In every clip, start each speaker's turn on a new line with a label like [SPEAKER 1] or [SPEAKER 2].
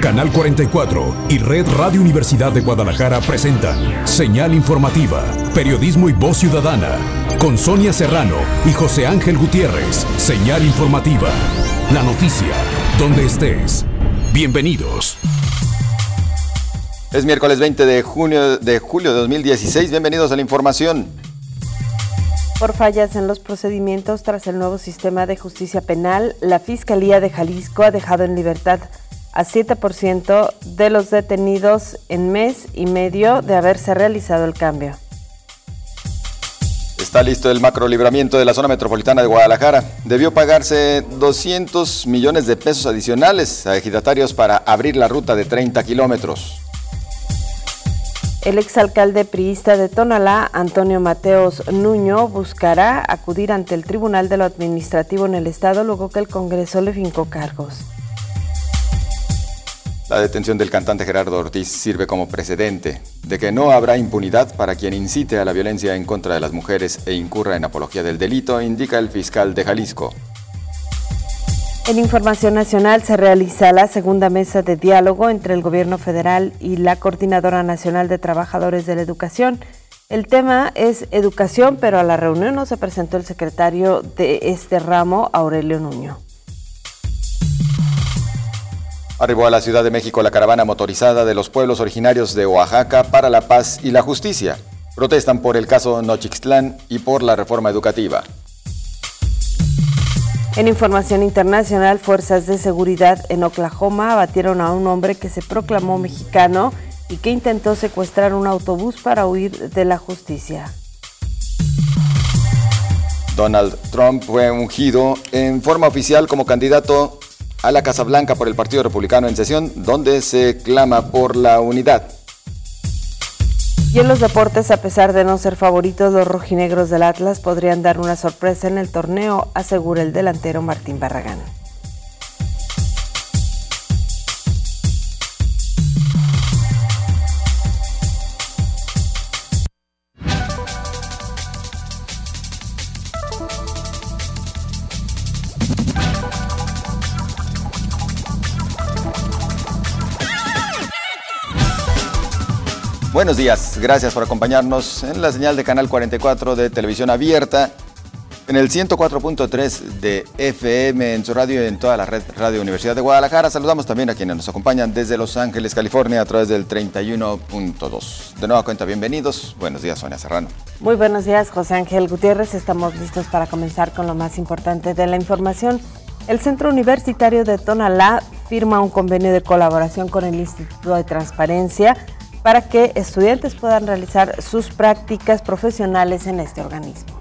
[SPEAKER 1] Canal 44 y Red Radio Universidad de Guadalajara presentan Señal Informativa, Periodismo y Voz Ciudadana, con Sonia Serrano y José Ángel Gutiérrez. Señal Informativa, la noticia, donde estés. Bienvenidos.
[SPEAKER 2] Es miércoles 20 de julio de 2016. Bienvenidos a la información.
[SPEAKER 3] Por fallas en los procedimientos tras el nuevo sistema de justicia penal, la Fiscalía de Jalisco ha dejado en libertad a 7% de los detenidos en mes y medio de haberse realizado el cambio.
[SPEAKER 2] Está listo el macrolibramiento de la zona metropolitana de Guadalajara. Debió pagarse 200 millones de pesos adicionales a ejidatarios para abrir la ruta de 30 kilómetros.
[SPEAKER 3] El exalcalde priista de Tonalá, Antonio Mateos Nuño, buscará acudir ante el Tribunal de lo Administrativo en el Estado luego que el Congreso le fincó cargos.
[SPEAKER 2] La detención del cantante Gerardo Ortiz sirve como precedente de que no habrá impunidad para quien incite a la violencia en contra de las mujeres e incurra en apología del delito, indica el fiscal de Jalisco.
[SPEAKER 3] En Información Nacional se realiza la segunda mesa de diálogo entre el Gobierno federal y la Coordinadora Nacional de Trabajadores de la Educación. El tema es educación, pero a la reunión no se presentó el secretario de este ramo, Aurelio Nuño.
[SPEAKER 2] Arribó a la Ciudad de México la caravana motorizada de los pueblos originarios de Oaxaca para la paz y la justicia. Protestan por el caso Nochixtlán y por la reforma educativa.
[SPEAKER 3] En Información Internacional, fuerzas de seguridad en Oklahoma abatieron a un hombre que se proclamó mexicano y que intentó secuestrar un autobús para huir de la justicia.
[SPEAKER 2] Donald Trump fue ungido en forma oficial como candidato a la Casa Blanca por el Partido Republicano en sesión, donde se clama por la unidad.
[SPEAKER 3] Y en los deportes, a pesar de no ser favoritos, los rojinegros del Atlas podrían dar una sorpresa en el torneo, asegura el delantero Martín Barragán.
[SPEAKER 2] Buenos días, gracias por acompañarnos en la señal de Canal 44 de Televisión Abierta, en el 104.3 de FM en su radio y en toda la red Radio Universidad de Guadalajara. Saludamos también a quienes nos acompañan desde Los Ángeles, California, a través del 31.2. De nueva cuenta, bienvenidos. Buenos días, Sonia Serrano.
[SPEAKER 3] Muy buenos días, José Ángel Gutiérrez. Estamos listos para comenzar con lo más importante de la información. El Centro Universitario de Tonalá firma un convenio de colaboración con el Instituto de Transparencia para que estudiantes puedan realizar sus prácticas profesionales en este organismo.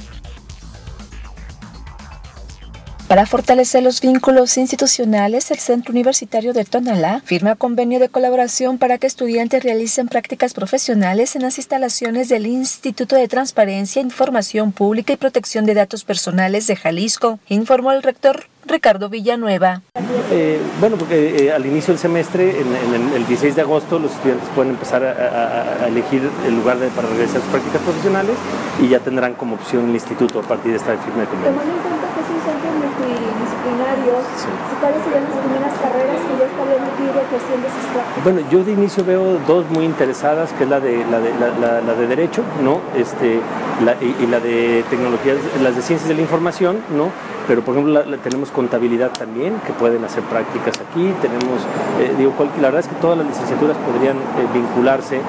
[SPEAKER 4] Para fortalecer los vínculos institucionales, el Centro Universitario de Tonalá firma convenio de colaboración para que estudiantes realicen prácticas profesionales en las instalaciones del Instituto de Transparencia, Información Pública y Protección de Datos Personales de Jalisco, informó el rector Ricardo Villanueva.
[SPEAKER 5] Porque al inicio del semestre, en el 16 de agosto, los estudiantes pueden empezar a elegir el lugar para realizar sus prácticas profesionales y ya tendrán como opción el instituto a partir de esta firma de convenio.
[SPEAKER 6] Tomando en cuenta que es un centro multidisciplinario, ¿cuáles serían las primeras carreras que ya estarían aquí ejerciendo sus prácticas?
[SPEAKER 5] Bueno, yo de inicio veo dos muy interesadas, que es la de Derecho, ¿no? Y la de Tecnologías, las de Ciencias de la Información, ¿no? Pero, por ejemplo, tenemos contabilidad también, que pueden hacer prácticas aquí. Tenemos, la verdad es que todas las licenciaturas podrían vincularse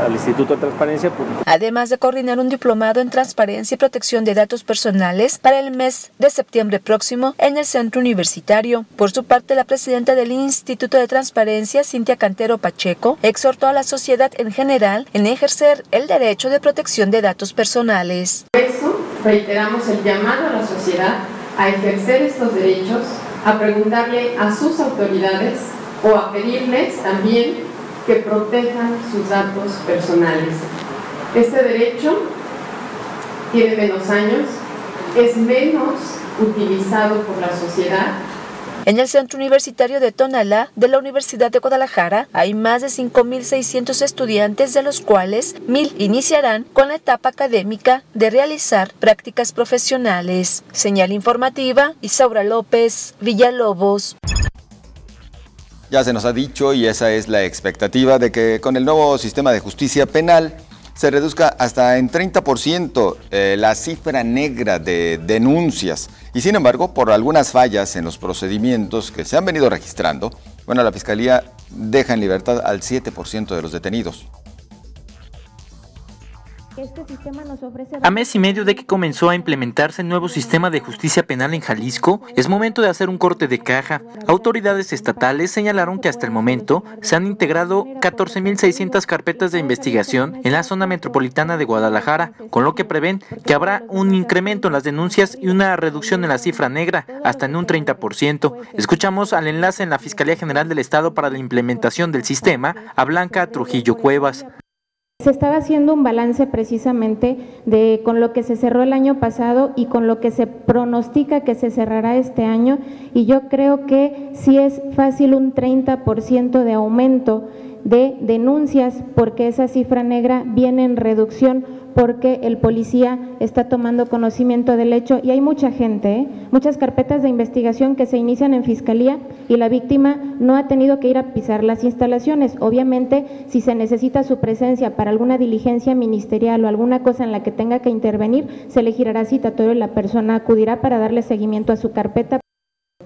[SPEAKER 5] al Instituto de Transparencia.
[SPEAKER 4] Además de coordinar un diplomado en Transparencia y Protección de Datos Personales para el mes de septiembre próximo en el Centro Universitario. Por su parte, la presidenta del Instituto de Transparencia, Cintia Cantero Pacheco, exhortó a la sociedad en general en ejercer el derecho de protección de datos personales.
[SPEAKER 7] Por eso, reiteramos el llamado a la sociedad a ejercer estos derechos, a preguntarle a sus autoridades o a pedirles también que protejan sus datos personales. Este derecho tiene menos años, es menos utilizado por la sociedad.
[SPEAKER 4] En el Centro Universitario de Tonalá de la Universidad de Guadalajara hay más de 5,600 estudiantes, de los cuales 1,000 iniciarán con la etapa académica de realizar prácticas profesionales. Señal informativa, Isaura López, Villalobos.
[SPEAKER 2] Ya se nos ha dicho, y esa es la expectativa, de que con el nuevo sistema de justicia penal se reduzca hasta en 30% la cifra negra de denuncias. Y sin embargo, por algunas fallas en los procedimientos que se han venido registrando, la Fiscalía deja en libertad al 7% de los detenidos.
[SPEAKER 6] Este sistema nos ofrece...
[SPEAKER 8] A mes y medio de que comenzó a implementarse el nuevo sistema de justicia penal en Jalisco, es momento de hacer un corte de caja. Autoridades estatales señalaron que hasta el momento se han integrado 14.600 carpetas de investigación en la zona metropolitana de Guadalajara, con lo que prevén que habrá un incremento en las denuncias y una reducción en la cifra negra, hasta en un 30%. Escuchamos al enlace en la Fiscalía General del Estado para la implementación del sistema, a Blanca Trujillo Cuevas.
[SPEAKER 6] Se estaba haciendo un balance precisamente con lo que se cerró el año pasado y con lo que se pronostica que se cerrará este año, y yo creo que sí es fácil un 30% de aumento de denuncias, porque esa cifra negra viene en reducción, porque el policía está tomando conocimiento del hecho, y hay mucha gente, muchas carpetas de investigación que se inician en Fiscalía y la víctima no ha tenido que ir a pisar las instalaciones. Obviamente, si se necesita su presencia para alguna diligencia ministerial o alguna cosa en la que tenga que intervenir, se le girará citatorio y la persona acudirá para darle seguimiento a su carpeta.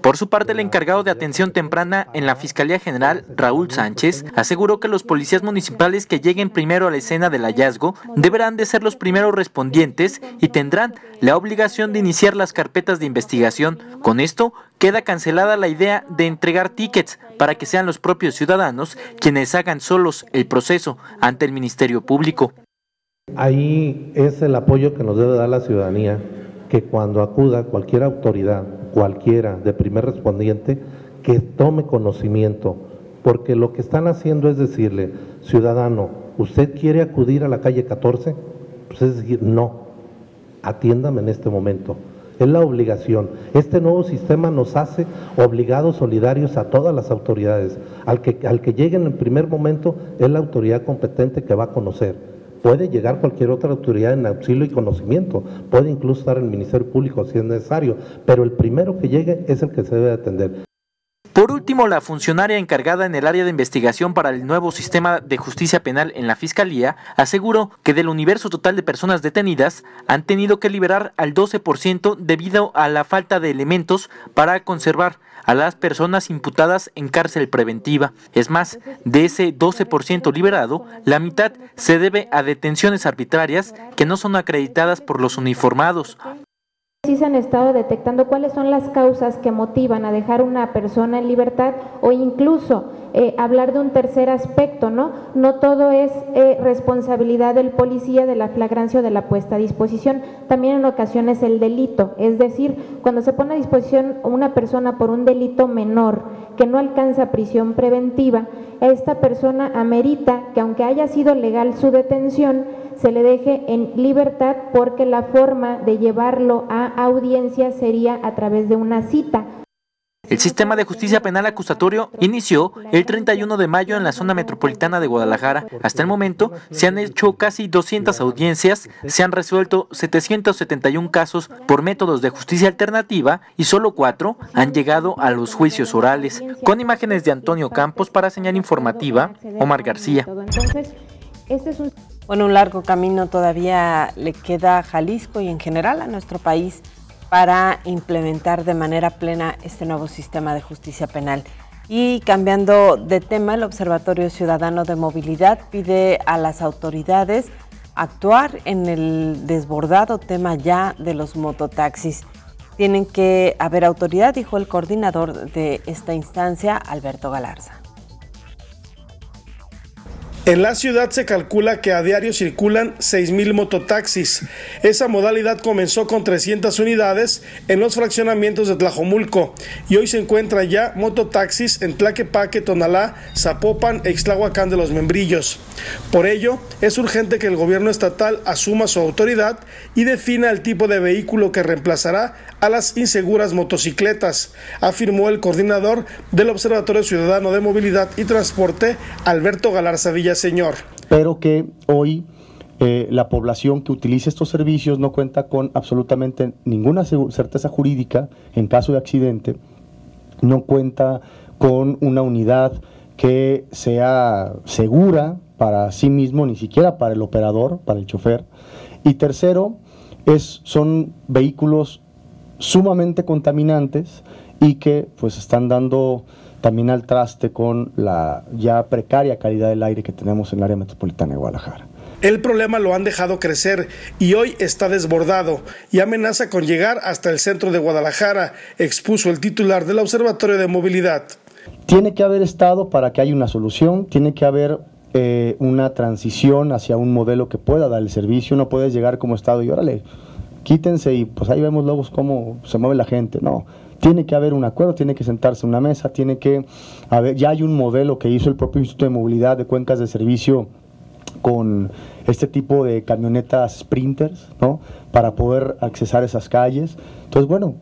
[SPEAKER 8] Por su parte, el encargado de atención temprana en la Fiscalía General, Raúl Sánchez, aseguró que los policías municipales que lleguen primero a la escena del hallazgo deberán de ser los primeros respondientes y tendrán la obligación de iniciar las carpetas de investigación. Con esto, queda cancelada la idea de entregar tickets para que sean los propios ciudadanos quienes hagan solos el proceso ante el Ministerio Público.
[SPEAKER 9] Ahí es el apoyo que nos debe dar la ciudadanía, que cuando acuda cualquier autoridad, cualquiera de primer respondiente, que tome conocimiento, porque lo que están haciendo es decirle, ciudadano, ¿usted quiere acudir a la calle 14? Pues es decir, no, atiéndame en este momento. Es la obligación. Este nuevo sistema nos hace obligados, solidarios a todas las autoridades. Al que llegue en el primer momento es la autoridad competente que va a conocer. Puede llegar cualquier otra autoridad en auxilio y conocimiento, puede incluso estar el Ministerio Público si es necesario, pero el primero que llegue es el que se debe atender.
[SPEAKER 8] Por último, la funcionaria encargada en el área de investigación para el nuevo sistema de justicia penal en la Fiscalía aseguró que del universo total de personas detenidas han tenido que liberar al 12% debido a la falta de elementos para conservar a las personas imputadas en cárcel preventiva. Es más, de ese 12% liberado, la mitad se debe a detenciones arbitrarias que no son acreditadas por los uniformados.
[SPEAKER 6] Sí se han estado detectando cuáles son las causas que motivan a dejar una persona en libertad, o incluso hablar de un tercer aspecto, ¿no? No todo es responsabilidad del policía de la flagrancia o de la puesta a disposición, también en ocasiones el delito, es decir, cuando se pone a disposición una persona por un delito menor que no alcanza prisión preventiva, esta persona amerita que, aunque haya sido legal su detención, se le deje en libertad, porque la forma de llevarlo a audiencia sería a través de una cita.
[SPEAKER 8] El sistema de justicia penal acusatorio inició el 31 de mayo en la zona metropolitana de Guadalajara. Hasta el momento se han hecho casi 200 audiencias, se han resuelto 771 casos por métodos de justicia alternativa y solo 4 han llegado a los juicios orales. Con imágenes de Antonio Campos para Señal Informativa, Omar García.
[SPEAKER 3] Bueno, un largo camino todavía le queda a Jalisco y en general a nuestro país para implementar de manera plena este nuevo sistema de justicia penal. Y cambiando de tema, el Observatorio Ciudadano de Movilidad pide a las autoridades actuar en el desbordado tema ya de los mototaxis. Tienen que haber autoridad, dijo el coordinador de esta instancia, Alberto Galarza.
[SPEAKER 10] En la ciudad se calcula que a diario circulan 6,000 mototaxis. Esa modalidad comenzó con 300 unidades en los fraccionamientos de Tlajomulco y hoy se encuentra ya mototaxis en Tlaquepaque, Tonalá, Zapopan e Ixtlahuacán de los Membrillos. Por ello, es urgente que el gobierno estatal asuma su autoridad y defina el tipo de vehículo que reemplazará a las inseguras motocicletas, afirmó el coordinador del Observatorio Ciudadano de Movilidad y Transporte, Alberto Galarza Villaseñor.
[SPEAKER 11] Pero que hoy la población que utiliza estos servicios no cuenta con absolutamente ninguna certeza jurídica en caso de accidente, no cuenta con una unidad que sea segura para sí mismo, ni siquiera para el operador, para el chofer. Y tercero, son vehículos sumamente contaminantes y que pues están dando también al traste con la ya precaria calidad del aire que tenemos en el área metropolitana de Guadalajara.
[SPEAKER 10] El problema lo han dejado crecer y hoy está desbordado y amenaza con llegar hasta el centro de Guadalajara, expuso el titular del Observatorio de Movilidad.
[SPEAKER 11] Tiene que haber Estado para que haya una solución, tiene que haber una transición hacia un modelo que pueda dar el servicio. No puedes llegar como Estado y órale, quítense y pues ahí vemos luego cómo se mueve la gente. No, tiene que haber un acuerdo, tiene que sentarse en una mesa, tiene que haber, ya hay un modelo que hizo el propio Instituto de Movilidad de Cuencas de Servicio con este tipo de camionetas sprinters, ¿no?, para poder accesar esas calles. Entonces, bueno,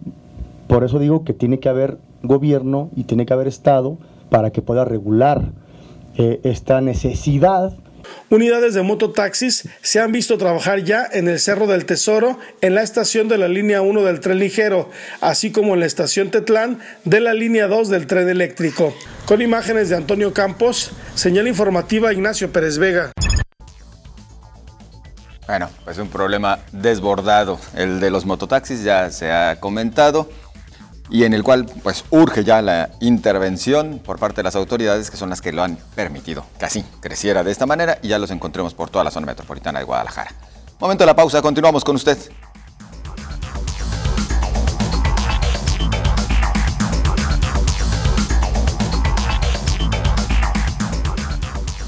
[SPEAKER 11] por eso digo que tiene que haber gobierno y tiene que haber Estado para que pueda regular esta necesidad.
[SPEAKER 10] Unidades de mototaxis se han visto trabajar ya en el Cerro del Tesoro, en la estación de la línea 1 del tren ligero, así como en la estación Tetlán de la línea 2 del tren eléctrico. Con imágenes de Antonio Campos, señal informativa Ignacio Pérez Vega.
[SPEAKER 2] Bueno, pues un problema desbordado, el de los mototaxis ya se ha comentado, y en el cual pues urge ya la intervención por parte de las autoridades, que son las que lo han permitido que así creciera de esta manera y ya los encontremos por toda la zona metropolitana de Guadalajara. Momento de la pausa, continuamos con usted.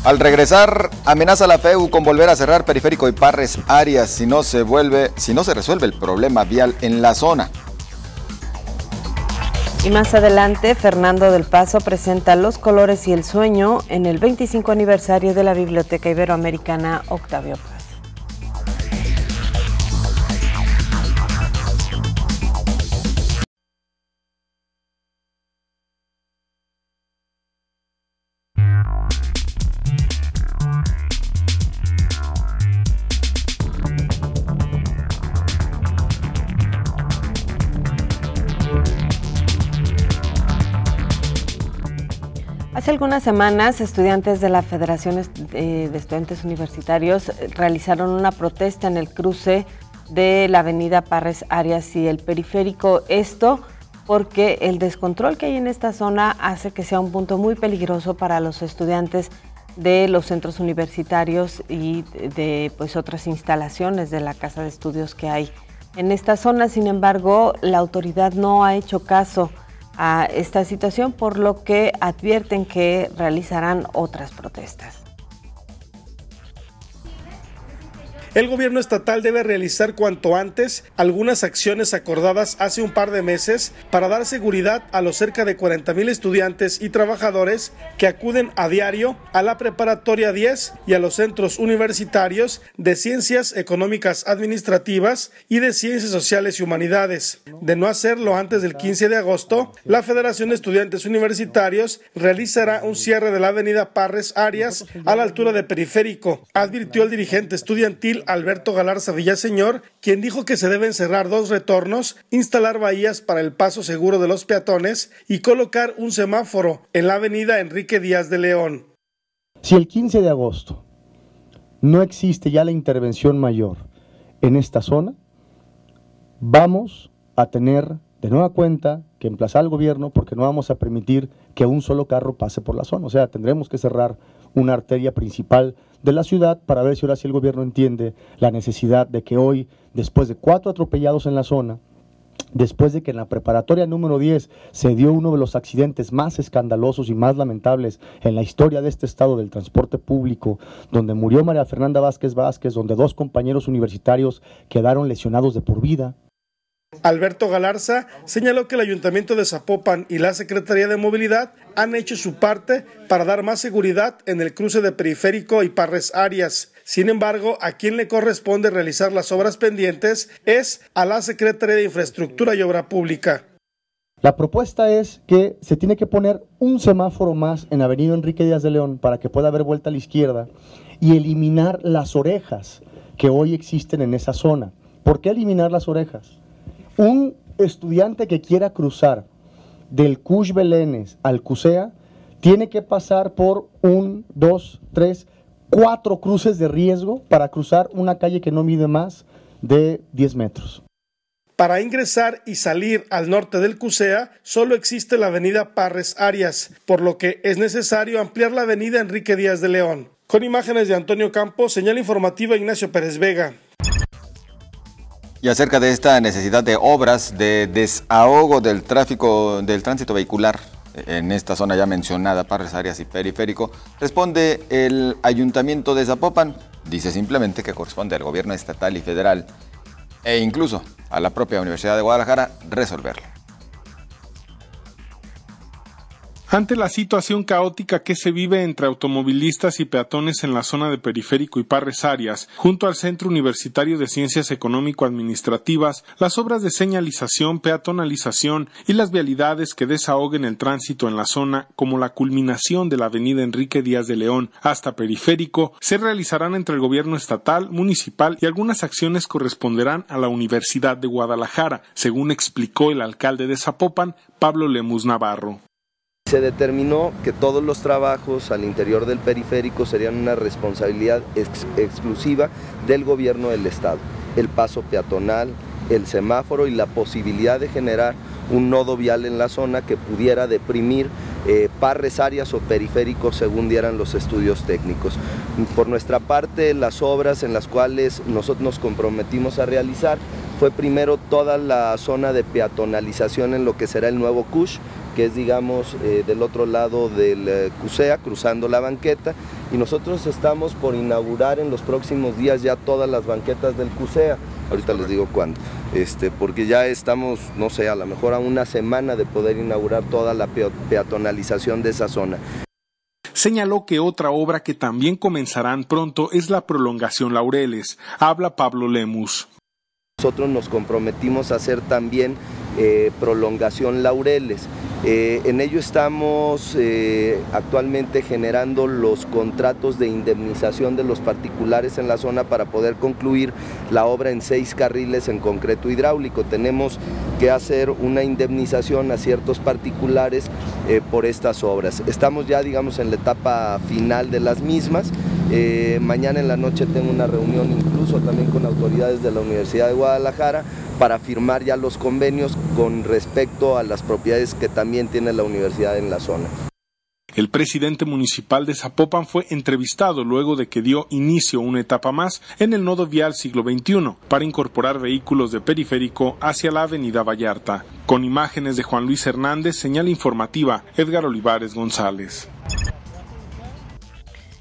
[SPEAKER 2] Al regresar, amenaza la FEU con volver a cerrar Periférico y Parres Arias si no se resuelve el problema vial en la zona.
[SPEAKER 3] Y más adelante, Fernando del Paso presenta Los colores y el sueño en el 25 aniversario de la Biblioteca Iberoamericana Octavio Paz. Hace algunas semanas, estudiantes de la Federación de Estudiantes Universitarios realizaron una protesta en el cruce de la avenida Parres Arias y el Periférico. Esto porque el descontrol que hay en esta zona hace que sea un punto muy peligroso para los estudiantes de los centros universitarios y de pues otras instalaciones de la casa de estudios que hay en esta zona. Sin embargo, la autoridad no ha hecho caso a esta situación, por lo que advierten que realizarán otras protestas.
[SPEAKER 10] El gobierno estatal debe realizar cuanto antes algunas acciones acordadas hace un par de meses para dar seguridad a los cerca de 40,000 estudiantes y trabajadores que acuden a diario a la Preparatoria 10 y a los centros universitarios de Ciencias Económicas Administrativas y de Ciencias Sociales y Humanidades. De no hacerlo antes del 15 de agosto, la Federación de Estudiantes Universitarios realizará un cierre de la avenida Parres Arias a la altura de Periférico, advirtió el dirigente estudiantil Alberto Galarza Villaseñor, quien dijo que se deben cerrar 2 retornos, instalar bahías para el paso seguro de los peatones y colocar un semáforo en la avenida Enrique Díaz de León.
[SPEAKER 11] Si el 15 de agosto no existe ya la intervención mayor en esta zona, vamos a tener de nueva cuenta que emplazar al gobierno, porque no vamos a permitir que un solo carro pase por la zona. O sea, tendremos que cerrar una arteria principal de la ciudad para ver si ahora sí el gobierno entiende la necesidad de que hoy, después de 4 atropellados en la zona, después de que en la preparatoria número 10 se dio uno de los accidentes más escandalosos y más lamentables en la historia de este estado del transporte público, donde murió María Fernanda Vázquez, donde 2 compañeros universitarios quedaron lesionados de por vida.
[SPEAKER 10] Alberto Galarza señaló que el Ayuntamiento de Zapopan y la Secretaría de Movilidad han hecho su parte para dar más seguridad en el cruce de Periférico y Parres Arias. Sin embargo, a quien le corresponde realizar las obras pendientes es a la Secretaría de Infraestructura y Obra Pública.
[SPEAKER 11] La propuesta es que se tiene que poner un semáforo más en Avenida Enrique Díaz de León para que pueda haber vuelta a la izquierda y eliminar las orejas que hoy existen en esa zona. ¿Por qué eliminar las orejas? Un estudiante que quiera cruzar del Cush Belénes al Cusea, tiene que pasar por 1, 2, 3, 4 cruces de riesgo para cruzar una calle que no mide más de 10 metros.
[SPEAKER 10] Para ingresar y salir al norte del Cusea, solo existe la avenida Parres Arias, por lo que es necesario ampliar la avenida Enrique Díaz de León. Con imágenes de Antonio Campos, señal informativa Ignacio Pérez Vega.
[SPEAKER 2] Y acerca de esta necesidad de obras de desahogo del tránsito vehicular en esta zona ya mencionada, Parres Arias y Periférico, responde el Ayuntamiento de Zapopan. Dice simplemente que corresponde al gobierno estatal y federal e incluso a la propia Universidad de Guadalajara resolverlo.
[SPEAKER 12] Ante la situación caótica que se vive entre automovilistas y peatones en la zona de Periférico y Parres Arias, junto al Centro Universitario de Ciencias Económico-Administrativas, las obras de señalización, peatonalización y las vialidades que desahoguen el tránsito en la zona, como la culminación de la avenida Enrique Díaz de León hasta Periférico, se realizarán entre el gobierno estatal, municipal y algunas acciones corresponderán a la Universidad de Guadalajara, según explicó el alcalde de Zapopan, Pablo Lemus Navarro.
[SPEAKER 13] Se determinó que todos los trabajos al interior del periférico serían una responsabilidad exclusiva del gobierno del estado. El paso peatonal, el semáforo y la posibilidad de generar un nodo vial en la zona que pudiera deprimir Parres Arias o Periférico según dieran los estudios técnicos. Por nuestra parte, las obras en las cuales nosotros nos comprometimos a realizar fue primero toda la zona de peatonalización en lo que será el nuevo Cush, que es, digamos, del otro lado del Cusea, cruzando la banqueta, y nosotros estamos por inaugurar en los próximos días ya todas las banquetas del Cusea. Ahorita les digo cuándo, porque ya estamos, no sé, a lo mejor a una semana de poder inaugurar toda la peatonalización de esa zona.
[SPEAKER 12] Señaló que otra obra que también comenzarán pronto es la prolongación Laureles. Habla Pablo Lemus.
[SPEAKER 13] Nosotros nos comprometimos a hacer también prolongación Laureles. En ello estamos actualmente generando los contratos de indemnización de los particulares en la zona para poder concluir la obra en 6 carriles en concreto hidráulico. Tenemos que hacer una indemnización a ciertos particulares por estas obras. Estamos ya, digamos, en la etapa final de las mismas. Mañana en la noche tengo una reunión incluso también con autoridades de la Universidad de Guadalajara para firmar ya los convenios con respecto a las propiedades que también tiene la universidad en la zona.
[SPEAKER 12] El presidente municipal de Zapopan fue entrevistado luego de que dio inicio una etapa más en el nodo vial siglo XXI para incorporar vehículos de Periférico hacia la avenida Vallarta. Con imágenes de Juan Luis Hernández, señal informativa Edgar Olivares González.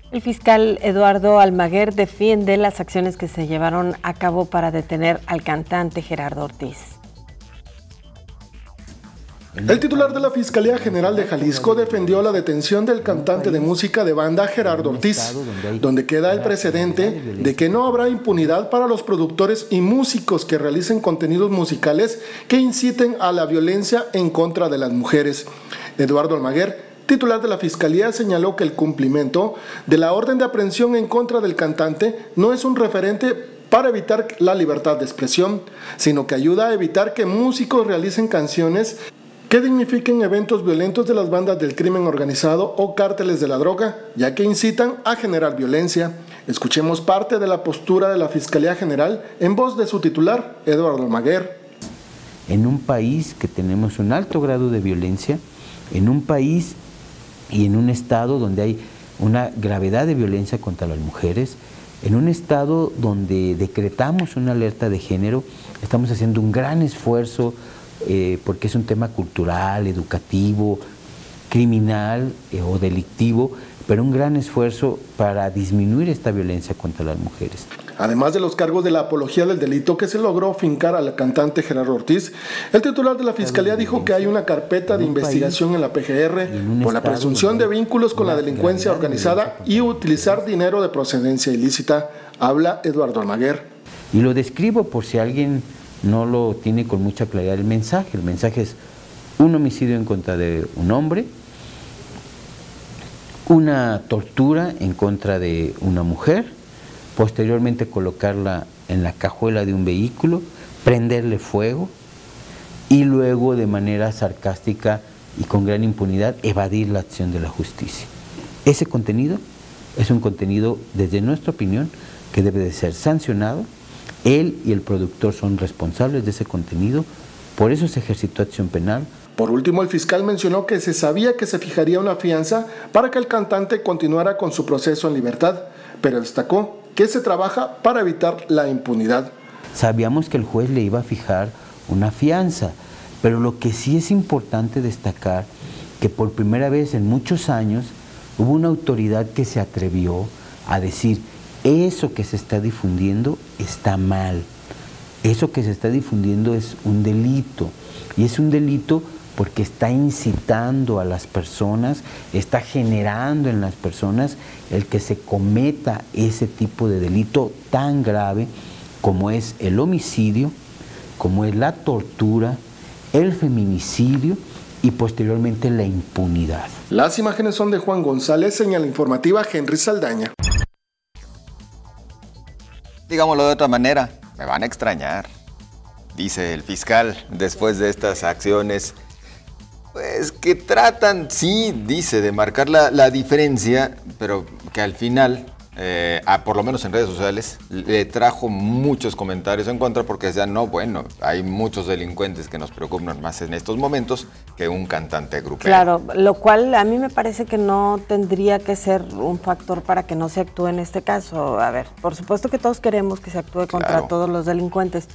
[SPEAKER 3] El fiscal Eduardo Almaguer defiende las acciones que se llevaron a cabo para detener al cantante Gerardo Ortiz.
[SPEAKER 10] El titular de la Fiscalía General de Jalisco defendió la detención del cantante de música de banda Gerardo Ortiz, donde queda el precedente de que no habrá impunidad para los productores y músicos que realicen contenidos musicales que inciten a la violencia en contra de las mujeres. Eduardo Almaguer, titular de la Fiscalía, señaló que el cumplimiento de la orden de aprehensión en contra del cantante no es un referente para evitar la libertad de expresión, sino que ayuda a evitar que músicos realicen canciones que dignifiquen eventos violentos de las bandas del crimen organizado o cárteles de la droga, ya que incitan a generar violencia. Escuchemos parte de la postura de la Fiscalía General en voz de su titular, Eduardo Almaguer.
[SPEAKER 14] En un país que tenemos un alto grado de violencia, en un país y en un estado donde hay una gravedad de violencia contra las mujeres, en un estado donde decretamos una alerta de género, estamos haciendo un gran esfuerzo porque es un tema cultural, educativo, criminal o delictivo, pero un gran esfuerzo para disminuir esta violencia contra las mujeres.
[SPEAKER 10] Además de los cargos de la apología del delito que se logró fincar al cantante Gerardo Ortiz, el titular de la Fiscalía dijo que hay una carpeta de investigación en la PGR por la presunción de vínculos con la delincuencia organizada y utilizar dinero de procedencia ilícita. Habla Eduardo Almaguer.
[SPEAKER 14] Y lo describo por si alguien no lo tiene con mucha claridad el mensaje. El mensaje es un homicidio en contra de un hombre, una tortura en contra de una mujer, posteriormente colocarla en la cajuela de un vehículo, prenderle fuego y luego de manera sarcástica y con gran impunidad evadir la acción de la justicia. Ese contenido es un contenido, desde nuestra opinión, que debe de ser sancionado. Él y el productor son responsables de ese contenido, por eso se ejercitó acción penal.
[SPEAKER 12] Por último, el fiscal mencionó que se sabía que se fijaría una fianza para que el cantante continuara con su proceso en libertad, pero destacó que se trabaja para evitar la impunidad.
[SPEAKER 14] Sabíamos que el juez le iba a fijar una fianza, pero lo que sí es importante destacar, que por primera vez en muchos años hubo una autoridad que se atrevió a decir: eso que se está difundiendo está mal, eso que se está difundiendo es un delito, y es un delito porque está incitando a las personas, está generando en las personas el que se cometa ese tipo de delito tan grave como es el homicidio, como es la tortura, el feminicidio y posteriormente la impunidad.
[SPEAKER 12] Las imágenes son de Juan González, señal informativa Henry Saldaña.
[SPEAKER 2] Digámoslo de otra manera, me van a extrañar, dice el fiscal después de estas acciones, pues que tratan, sí, dice, de marcar la diferencia, pero que al final, por lo menos en redes sociales, le trajo muchos comentarios en contra porque decían, no, bueno, hay muchos delincuentes que nos preocupan más en estos momentos que un cantante grupero.
[SPEAKER 3] Claro, lo cual a mí me parece que no tendría que ser un factor para que no se actúe en este caso. A ver, por supuesto que todos queremos que se actúe contra todos los delincuentes,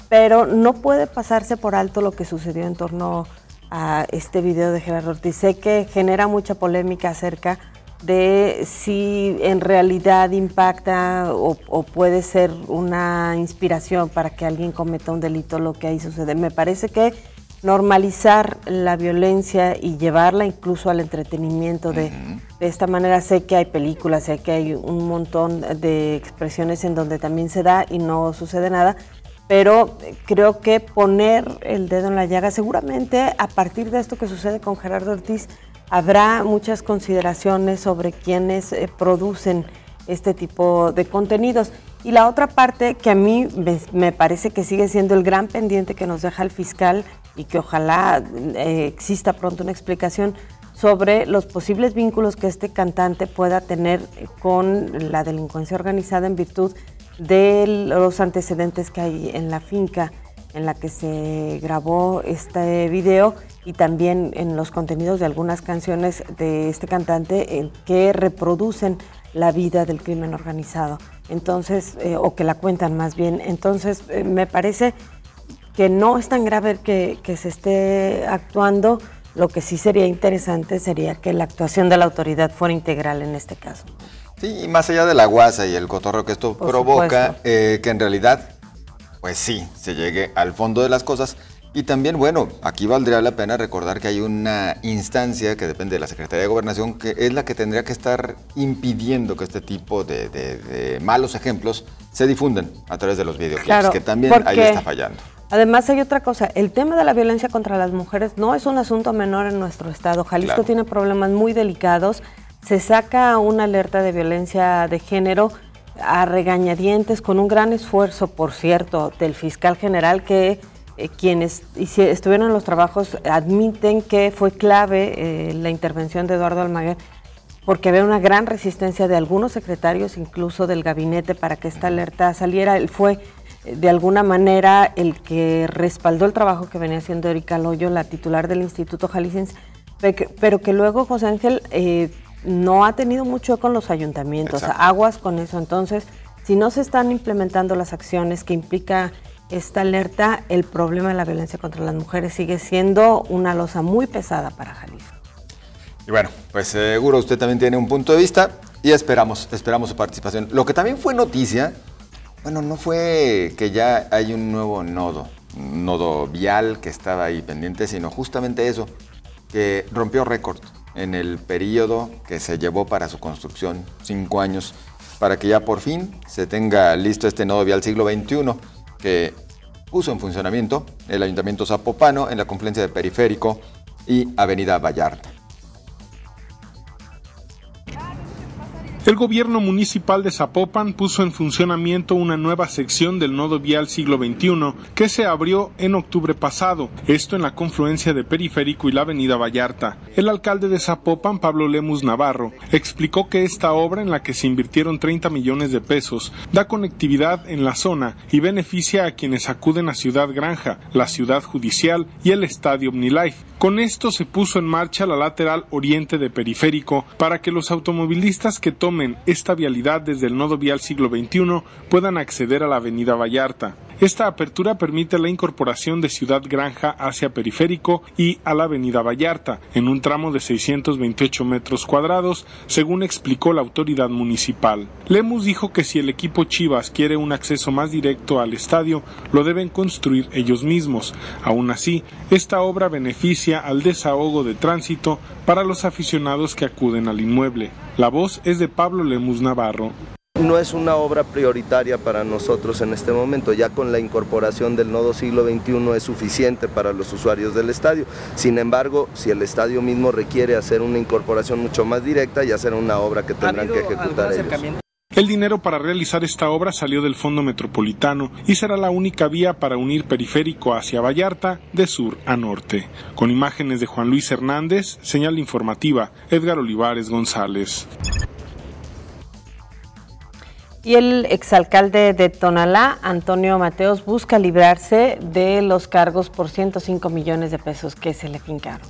[SPEAKER 3] pero no puede pasarse por alto lo que sucedió en torno a este video de Gerardo Ortiz. Sé que genera mucha polémica acerca de si en realidad impacta o puede ser una inspiración para que alguien cometa un delito lo que ahí sucede. Me parece que normalizar la violencia y llevarla incluso al entretenimiento de esta manera, sé que hay películas, sé que hay un montón de expresiones en donde también se da y no sucede nada, pero creo que poner el dedo en la llaga, seguramente a partir de esto que sucede con Gerardo Ortiz, habrá muchas consideraciones sobre quienes producen este tipo de contenidos. Y la otra parte que a mí me parece que sigue siendo el gran pendiente que nos deja el fiscal y que ojalá exista pronto una explicación sobre los posibles vínculos que este cantante pueda tener con la delincuencia organizada en virtud de los antecedentes que hay en la finca en la que se grabó este video y también en los contenidos de algunas canciones de este cantante que reproducen la vida del crimen organizado. Entonces, o que la cuentan más bien. Entonces, me parece que no es tan grave que se esté actuando. Lo que sí sería interesante sería que la actuación de la autoridad fuera integral en este caso.
[SPEAKER 2] Sí, y más allá de la guasa y el cotorreo que esto provoca, que en realidad, pues sí, se llegue al fondo de las cosas. Y también, bueno, aquí valdría la pena recordar que hay una instancia que depende de la Secretaría de Gobernación, que es la que tendría que estar impidiendo que este tipo de malos ejemplos se difundan a través de los videoclips, claro, que también ahí está fallando.
[SPEAKER 3] Además hay otra cosa, el tema de la violencia contra las mujeres no es un asunto menor en nuestro estado. Jalisco tiene problemas muy delicados. Se saca una alerta de violencia de género a regañadientes con un gran esfuerzo, por cierto, del fiscal general, que quienes estuvieron en los trabajos admiten que fue clave la intervención de Eduardo Almaguer, porque había una gran resistencia de algunos secretarios, incluso del gabinete, para que esta alerta saliera. Él fue de alguna manera el que respaldó el trabajo que venía haciendo Erika Loyo, la titular del Instituto Jalisciense, pero que luego José Ángel no ha tenido mucho con los ayuntamientos, aguas con eso. Entonces, si no se están implementando las acciones que implica esta alerta, el problema de la violencia contra las mujeres sigue siendo una losa muy pesada para Jalisco.
[SPEAKER 2] Y bueno, pues seguro usted también tiene un punto de vista y esperamos su participación. Lo que también fue noticia, bueno, no fue que ya hay un nuevo nodo vial que estaba ahí pendiente, sino justamente eso, que rompió récord en el periodo que se llevó para su construcción, 5 años, para que ya por fin se tenga listo este nodo vial siglo XXI, que puso en funcionamiento el Ayuntamiento Zapopano en la confluencia de Periférico y Avenida Vallarta.
[SPEAKER 12] El gobierno municipal de Zapopan puso en funcionamiento una nueva sección del nodo vial siglo XXI que se abrió en octubre pasado, esto en la confluencia de Periférico y la avenida Vallarta. El alcalde de Zapopan, Pablo Lemus Navarro, explicó que esta obra, en la que se invirtieron 30 millones de pesos, da conectividad en la zona y beneficia a quienes acuden a Ciudad Granja, la ciudad judicial y el estadio OmniLife. Con esto se puso en marcha la lateral oriente de Periférico para que los automovilistas que tomen esta vialidad desde el nodo vial siglo XXI puedan acceder a la avenida Vallarta. Esta apertura permite la incorporación de Ciudad Granja hacia Periférico y a la avenida Vallarta, en un tramo de 628 metros cuadrados, según explicó la autoridad municipal. Lemus dijo que si el equipo Chivas quiere un acceso más directo al estadio, lo deben construir ellos mismos. Aún así, esta obra beneficia al desahogo de tránsito para los aficionados que acuden al inmueble. La voz es de Pablo Lemus Navarro.
[SPEAKER 13] No es una obra prioritaria para nosotros en este momento, ya con la incorporación del nodo siglo XXI es suficiente para los usuarios del estadio. Sin embargo, si el estadio mismo requiere hacer una incorporación mucho más directa, ya será una obra que tendrán que ejecutar ellos.
[SPEAKER 12] El dinero para realizar esta obra salió del Fondo Metropolitano y será la única vía para unir Periférico hacia Vallarta de sur a norte. Con imágenes de Juan Luis Hernández, señal informativa, Edgar Olivares González.
[SPEAKER 3] Y el exalcalde de Tonalá, Antonio Mateos, busca librarse de los cargos por 105 millones de pesos que se le fincaron.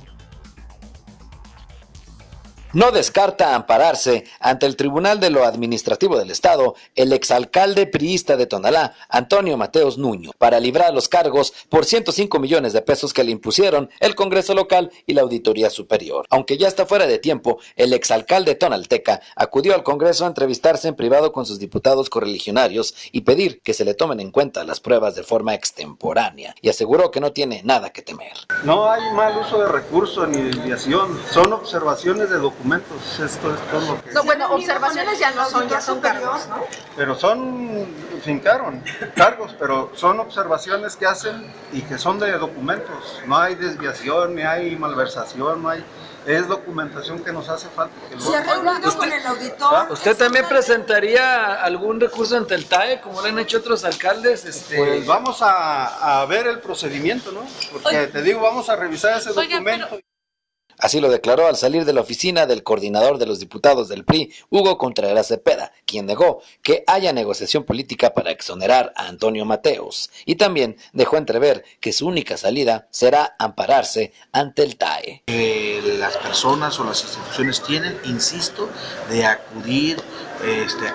[SPEAKER 15] No descarta ampararse ante el Tribunal de lo Administrativo del Estado el exalcalde priista de Tonalá, Antonio Mateos Nuño, para librar los cargos por 105 millones de pesos que le impusieron el Congreso local y la Auditoría Superior. Aunque ya está fuera de tiempo, el exalcalde tonalteca acudió al Congreso a entrevistarse en privado con sus diputados correligionarios y pedir que se le tomen en cuenta las pruebas de forma extemporánea, y aseguró que no tiene nada que temer.
[SPEAKER 16] No hay mal uso de recursos ni desviación, son observaciones de documentos. Esto es todo lo que...
[SPEAKER 17] No, bueno, observaciones ya no son, ya son cargos, ¿no?
[SPEAKER 16] Pero fincaron cargos, pero son observaciones que hacen y que son de documentos. No hay desviación, ni hay malversación, no hay... Es documentación que nos hace falta.
[SPEAKER 17] ¿Se ha reunido con el auditor?
[SPEAKER 18] ¿Usted también presentaría algún recurso ante el TAE, como lo han hecho otros alcaldes?
[SPEAKER 16] Pues vamos a ver el procedimiento, ¿no? Porque te digo, vamos a revisar ese documento.
[SPEAKER 15] Así lo declaró al salir de la oficina del coordinador de los diputados del PRI, Hugo Contreras Cepeda, quien negó que haya negociación política para exonerar a Antonio Mateos, y también dejó entrever que su única salida será ampararse ante el TAE.
[SPEAKER 19] Las personas o las instituciones tienen, insisto, de acudir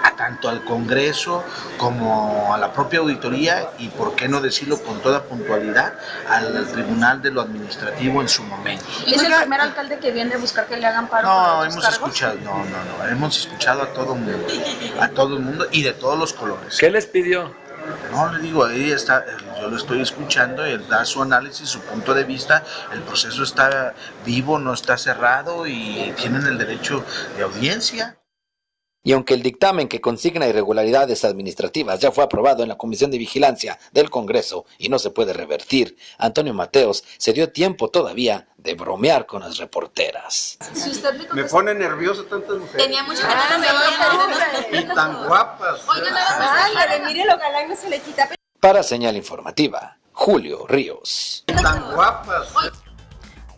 [SPEAKER 19] a tanto al Congreso como a la propia auditoría y, por qué no decirlo con toda puntualidad, al Tribunal de lo Administrativo en su momento.
[SPEAKER 17] ¿Es el primer alcalde que viene a buscar que le hagan paro?
[SPEAKER 19] No, hemos escuchado, hemos escuchado a todo el mundo y de todos los colores.
[SPEAKER 18] ¿Qué les pidió?
[SPEAKER 19] No, le digo, ahí está, yo lo estoy escuchando, él da su análisis, su punto de vista, el proceso está vivo, no está cerrado y tienen el derecho de audiencia.
[SPEAKER 15] Y aunque el dictamen que consigna irregularidades administrativas ya fue aprobado en la Comisión de Vigilancia del Congreso y no se puede revertir, Antonio Mateos se dio tiempo todavía de bromear con las reporteras.
[SPEAKER 17] Si usted
[SPEAKER 16] me pone nervioso tantas mujeres.
[SPEAKER 17] Tenía mucho ganas
[SPEAKER 16] de y tan guapas.
[SPEAKER 17] Oiga, nada más, mire lo galán, no se le quita.
[SPEAKER 15] Para Señal Informativa, Julio Ríos.
[SPEAKER 16] Tan guapas.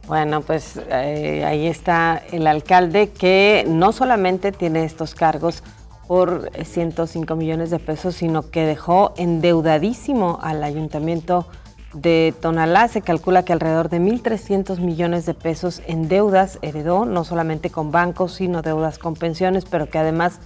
[SPEAKER 3] Bueno, pues ahí está el alcalde que no solamente tiene estos cargos por 105 millones de pesos, sino que dejó endeudadísimo al ayuntamiento de Tonalá. Se calcula que alrededor de 1.300 millones de pesos en deudas heredó, no solamente con bancos, sino deudas con pensiones, pero que además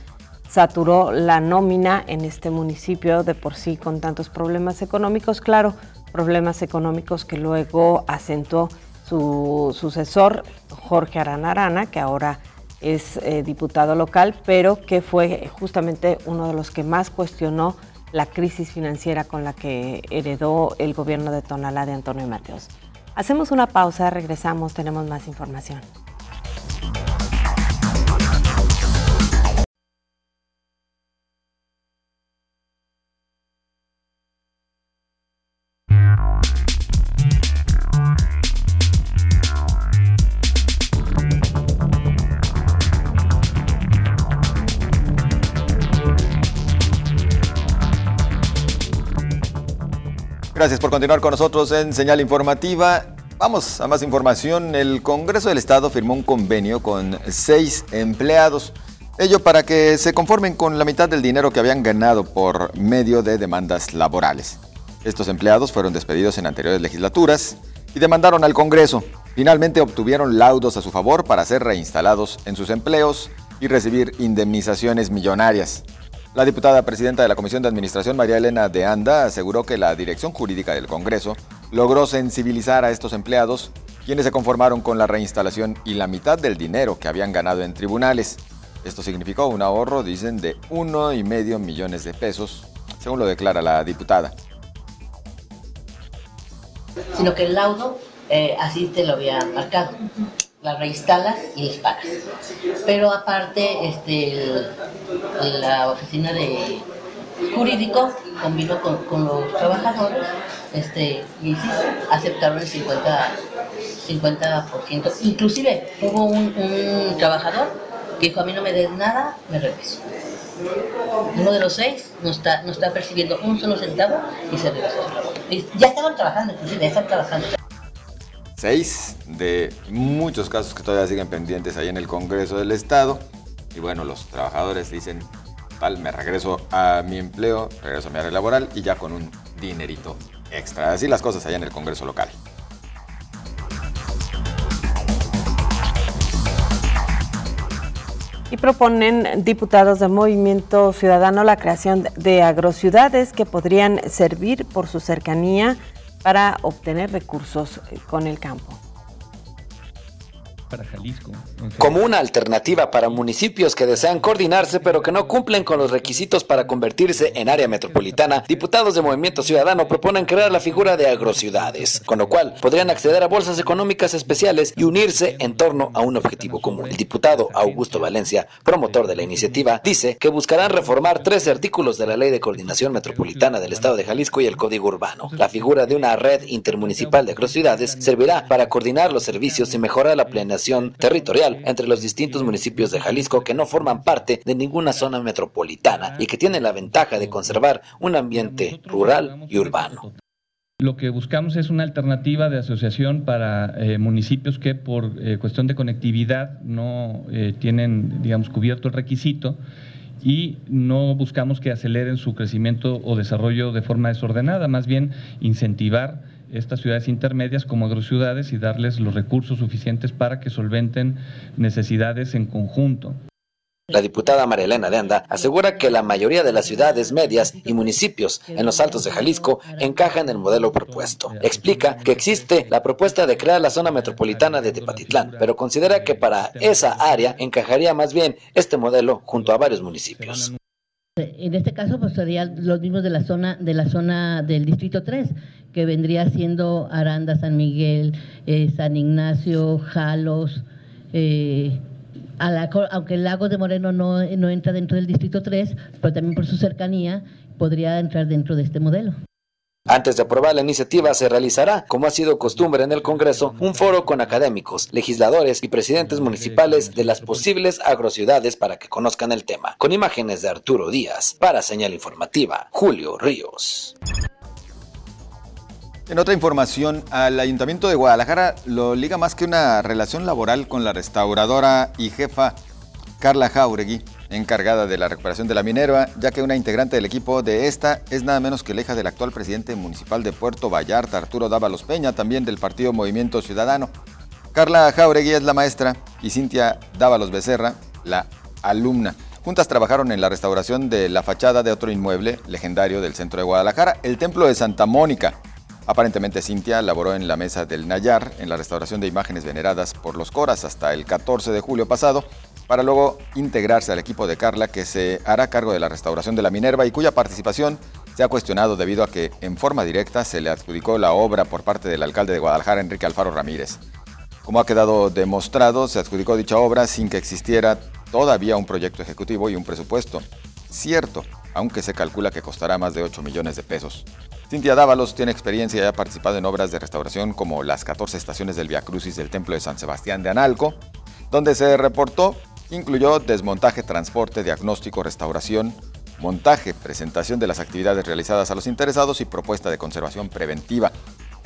[SPEAKER 3] saturó la nómina en este municipio de por sí con tantos problemas económicos. Claro, problemas económicos que luego acentuó su sucesor, Jorge Arana Arana, que ahora es diputado local, pero que fue justamente uno de los que más cuestionó la crisis financiera con la que heredó el gobierno de Tonalá de Antonio Mateos. Hacemos una pausa, regresamos, tenemos más información.
[SPEAKER 2] Gracias por continuar con nosotros en Señal Informativa. Vamos a más información. El Congreso del Estado firmó un convenio con 6 empleados. Ello para que se conformen con la mitad del dinero que habían ganado por medio de demandas laborales. Estos empleados fueron despedidos en anteriores legislaturas y demandaron al Congreso. Finalmente obtuvieron laudos a su favor para ser reinstalados en sus empleos y recibir indemnizaciones millonarias. La diputada presidenta de la Comisión de Administración, María Elena de Anda, aseguró que la dirección jurídica del Congreso logró sensibilizar a estos empleados, quienes se conformaron con la reinstalación y la mitad del dinero que habían ganado en tribunales. Esto significó un ahorro, dicen, de 1,5 millones de pesos, según lo declara la diputada.
[SPEAKER 20] Sino que el laudo así te lo había marcado. Las reinstalas y les pagas. Pero aparte, la oficina de jurídico combinó con los trabajadores y sí, aceptaron el 50%. Inclusive hubo un trabajador que dijo: a mí no me des nada, me regreso. Uno de los 6 no está percibiendo un solo centavo y se regresó. Ya estaban trabajando, inclusive, ya están trabajando.
[SPEAKER 2] 6 de muchos casos que todavía siguen pendientes ahí en el Congreso del Estado. Y bueno, los trabajadores dicen: me regreso a mi empleo, regreso a mi área laboral y ya con un dinerito extra. Así las cosas allá en el Congreso local.
[SPEAKER 3] Y proponen diputados de Movimiento Ciudadano la creación de agrociudades que podrían servir por su cercanía para obtener recursos con el campo.
[SPEAKER 21] Para Jalisco.
[SPEAKER 15] Como una alternativa para municipios que desean coordinarse pero que no cumplen con los requisitos para convertirse en área metropolitana, diputados de Movimiento Ciudadano proponen crear la figura de agrociudades, con lo cual podrían acceder a bolsas económicas especiales y unirse en torno a un objetivo común. El diputado Augusto Valencia, promotor de la iniciativa, dice que buscarán reformar 13 artículos de la Ley de Coordinación Metropolitana del Estado de Jalisco y el Código Urbano. La figura de una red intermunicipal de agrociudades servirá para coordinar los servicios y mejorar la planeación territorial entre los distintos municipios de Jalisco que no forman parte de ninguna zona metropolitana y que tienen la ventaja de conservar un ambiente rural y urbano.
[SPEAKER 21] Lo que buscamos es una alternativa de asociación para municipios que por cuestión de conectividad no tienen, digamos, cubierto el requisito, y no buscamos que aceleren su crecimiento o desarrollo de forma desordenada, más bien incentivar estas ciudades intermedias como agrociudades y darles los recursos suficientes para que solventen necesidades en conjunto.
[SPEAKER 15] La diputada María Elena de Anda asegura que la mayoría de las ciudades medias y municipios en los Altos de Jalisco encajan en el modelo propuesto. Explica que existe la propuesta de crear la zona metropolitana de Tepatitlán, pero considera que para esa área encajaría más bien este modelo junto a varios municipios.
[SPEAKER 22] En este caso, pues serían los mismos de la zona del Distrito 3, que vendría siendo Aranda, San Miguel, San Ignacio, Jalos, aunque el Lago de Moreno no entra dentro del Distrito 3, pero también por su cercanía podría entrar dentro de este modelo.
[SPEAKER 15] Antes de aprobar la iniciativa se realizará, como ha sido costumbre en el Congreso, un foro con académicos, legisladores y presidentes municipales de las posibles agrociudades para que conozcan el tema. Con imágenes de Arturo Díaz, para Señal Informativa, Julio Ríos.
[SPEAKER 2] En otra información, al Ayuntamiento de Guadalajara lo liga más que una relación laboral con la restauradora y jefa Carla Jáuregui, encargada de la recuperación de la Minerva, ya que una integrante del equipo de esta es nada menos que la hija del actual presidente municipal de Puerto Vallarta, Arturo Dávalos Peña, también del partido Movimiento Ciudadano. Carla Jáuregui es la maestra y Cintia Dávalos Becerra, la alumna. Juntas trabajaron en la restauración de la fachada de otro inmueble legendario del centro de Guadalajara, el Templo de Santa Mónica. Aparentemente Cintia laboró en la Mesa del Nayar en la restauración de imágenes veneradas por los Coras hasta el 14 de julio pasado, para luego integrarse al equipo de Carla, que se hará cargo de la restauración de la Minerva y cuya participación se ha cuestionado debido a que en forma directa se le adjudicó la obra por parte del alcalde de Guadalajara, Enrique Alfaro Ramírez. Como ha quedado demostrado, se adjudicó dicha obra sin que existiera todavía un proyecto ejecutivo y un presupuesto. Cierto, aunque se calcula que costará más de 8 millones de pesos. Cintia Dávalos tiene experiencia y ha participado en obras de restauración como las 14 estaciones del Vía Crucis del Templo de San Sebastián de Analco, donde se reportó incluyó desmontaje, transporte, diagnóstico, restauración, montaje, presentación de las actividades realizadas a los interesados y propuesta de conservación preventiva.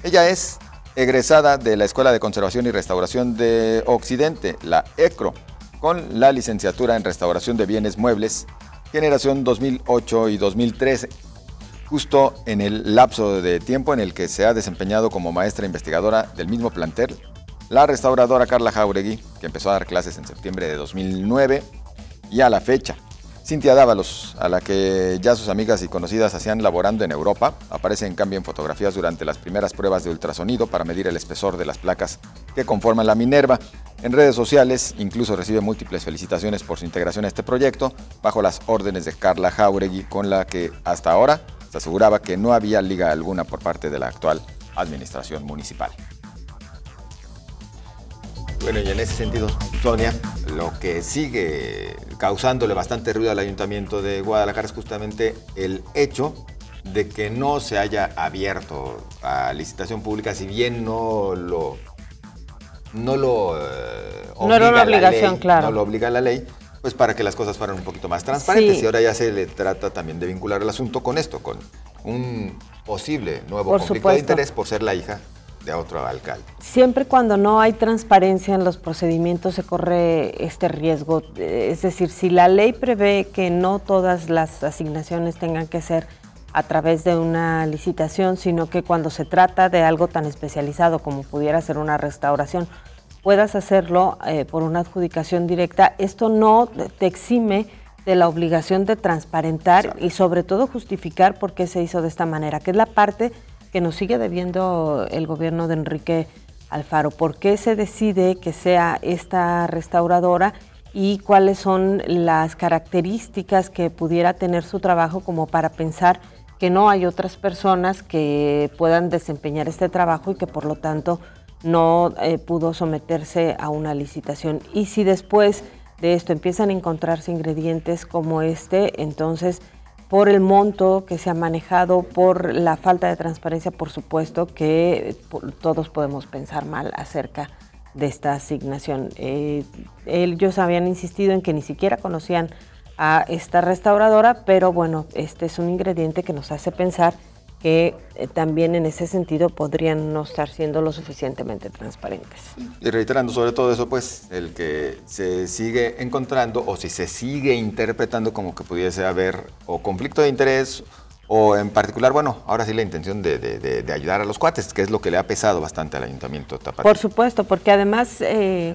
[SPEAKER 2] Ella es egresada de la Escuela de Conservación y Restauración de Occidente, la ECRO, con la licenciatura en Restauración de Bienes Muebles, generación 2008 y 2013, justo en el lapso de tiempo en el que se ha desempeñado como maestra investigadora del mismo plantel, la restauradora Carla Jáuregui, que empezó a dar clases en septiembre de 2009, y a la fecha, Cintia Dávalos, a la que ya sus amigas y conocidas hacían laborando en Europa, aparece en cambio en fotografías durante las primeras pruebas de ultrasonido para medir el espesor de las placas que conforman la Minerva. En redes sociales incluso recibe múltiples felicitaciones por su integración a este proyecto, bajo las órdenes de Carla Jáuregui, con la que hasta ahora se aseguraba que no había liga alguna por parte de la actual administración municipal. Bueno, y en ese sentido, Sonia, lo que sigue causándole bastante ruido al Ayuntamiento de Guadalajara es justamente el hecho de que no se haya abierto a licitación pública, si bien no lo
[SPEAKER 3] era una obligación,
[SPEAKER 2] ley,
[SPEAKER 3] claro.
[SPEAKER 2] no lo obliga la ley, pues para que las cosas fueran un poquito más transparentes.
[SPEAKER 3] Sí.
[SPEAKER 2] Y ahora ya se le trata también de vincular el asunto con esto, con un posible nuevo conflicto de interés por ser la hija de otro alcalde.
[SPEAKER 3] Siempre cuando no hay transparencia en los procedimientos se corre este riesgo. Es decir, si la ley prevé que no todas las asignaciones tengan que ser a través de una licitación, sino que cuando se trata de algo tan especializado como pudiera ser una restauración, puedas hacerlo por una adjudicación directa, esto no te exime de la obligación de transparentar y sobre todo justificar por qué se hizo de esta manera, que es la parte que nos sigue debiendo el gobierno de Enrique Alfaro. ¿Por qué se decide que sea esta restauradora y cuáles son las características que pudiera tener su trabajo como para pensar que no hay otras personas que puedan desempeñar este trabajo y que por lo tanto no pudo someterse a una licitación? Y si después de esto empiezan a encontrarse ingredientes como este, entonces por el monto que se ha manejado, por la falta de transparencia, por supuesto que todos podemos pensar mal acerca de esta asignación. Ellos habían insistido en que ni siquiera conocían a esta restauradora, pero bueno, este es un ingrediente que nos hace pensar que también en ese sentido podrían no estar siendo lo suficientemente transparentes.
[SPEAKER 2] Y reiterando sobre todo eso, pues el que se sigue encontrando o si se sigue interpretando como que pudiese haber o conflicto de interés o en particular, bueno, ahora sí la intención de ayudar a los cuates, que es lo que le ha pesado bastante al Ayuntamiento Tapatío.
[SPEAKER 3] Por supuesto, porque además,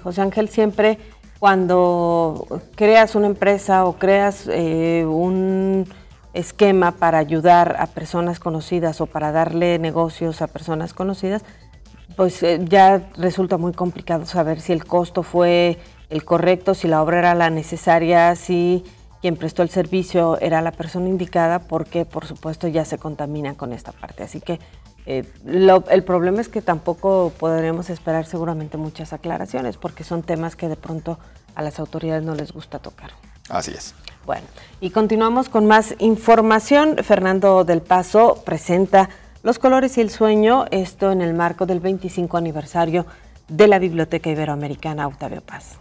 [SPEAKER 3] José Ángel, siempre cuando creas una empresa o creas un esquema para ayudar a personas conocidas o para darle negocios a personas conocidas, pues ya resulta muy complicado saber si el costo fue el correcto, si la obra era la necesaria, si quien prestó el servicio era la persona indicada, porque por supuesto ya se contamina con esta parte. Así que el problema es que tampoco podremos esperar seguramente muchas aclaraciones, porque son temas que de pronto a las autoridades no les gusta tocar.
[SPEAKER 2] Así es.
[SPEAKER 3] Bueno, y continuamos con más información. Fernando del Paso presenta Los colores y el sueño, esto en el marco del 25 aniversario de la Biblioteca Iberoamericana Octavio Paz.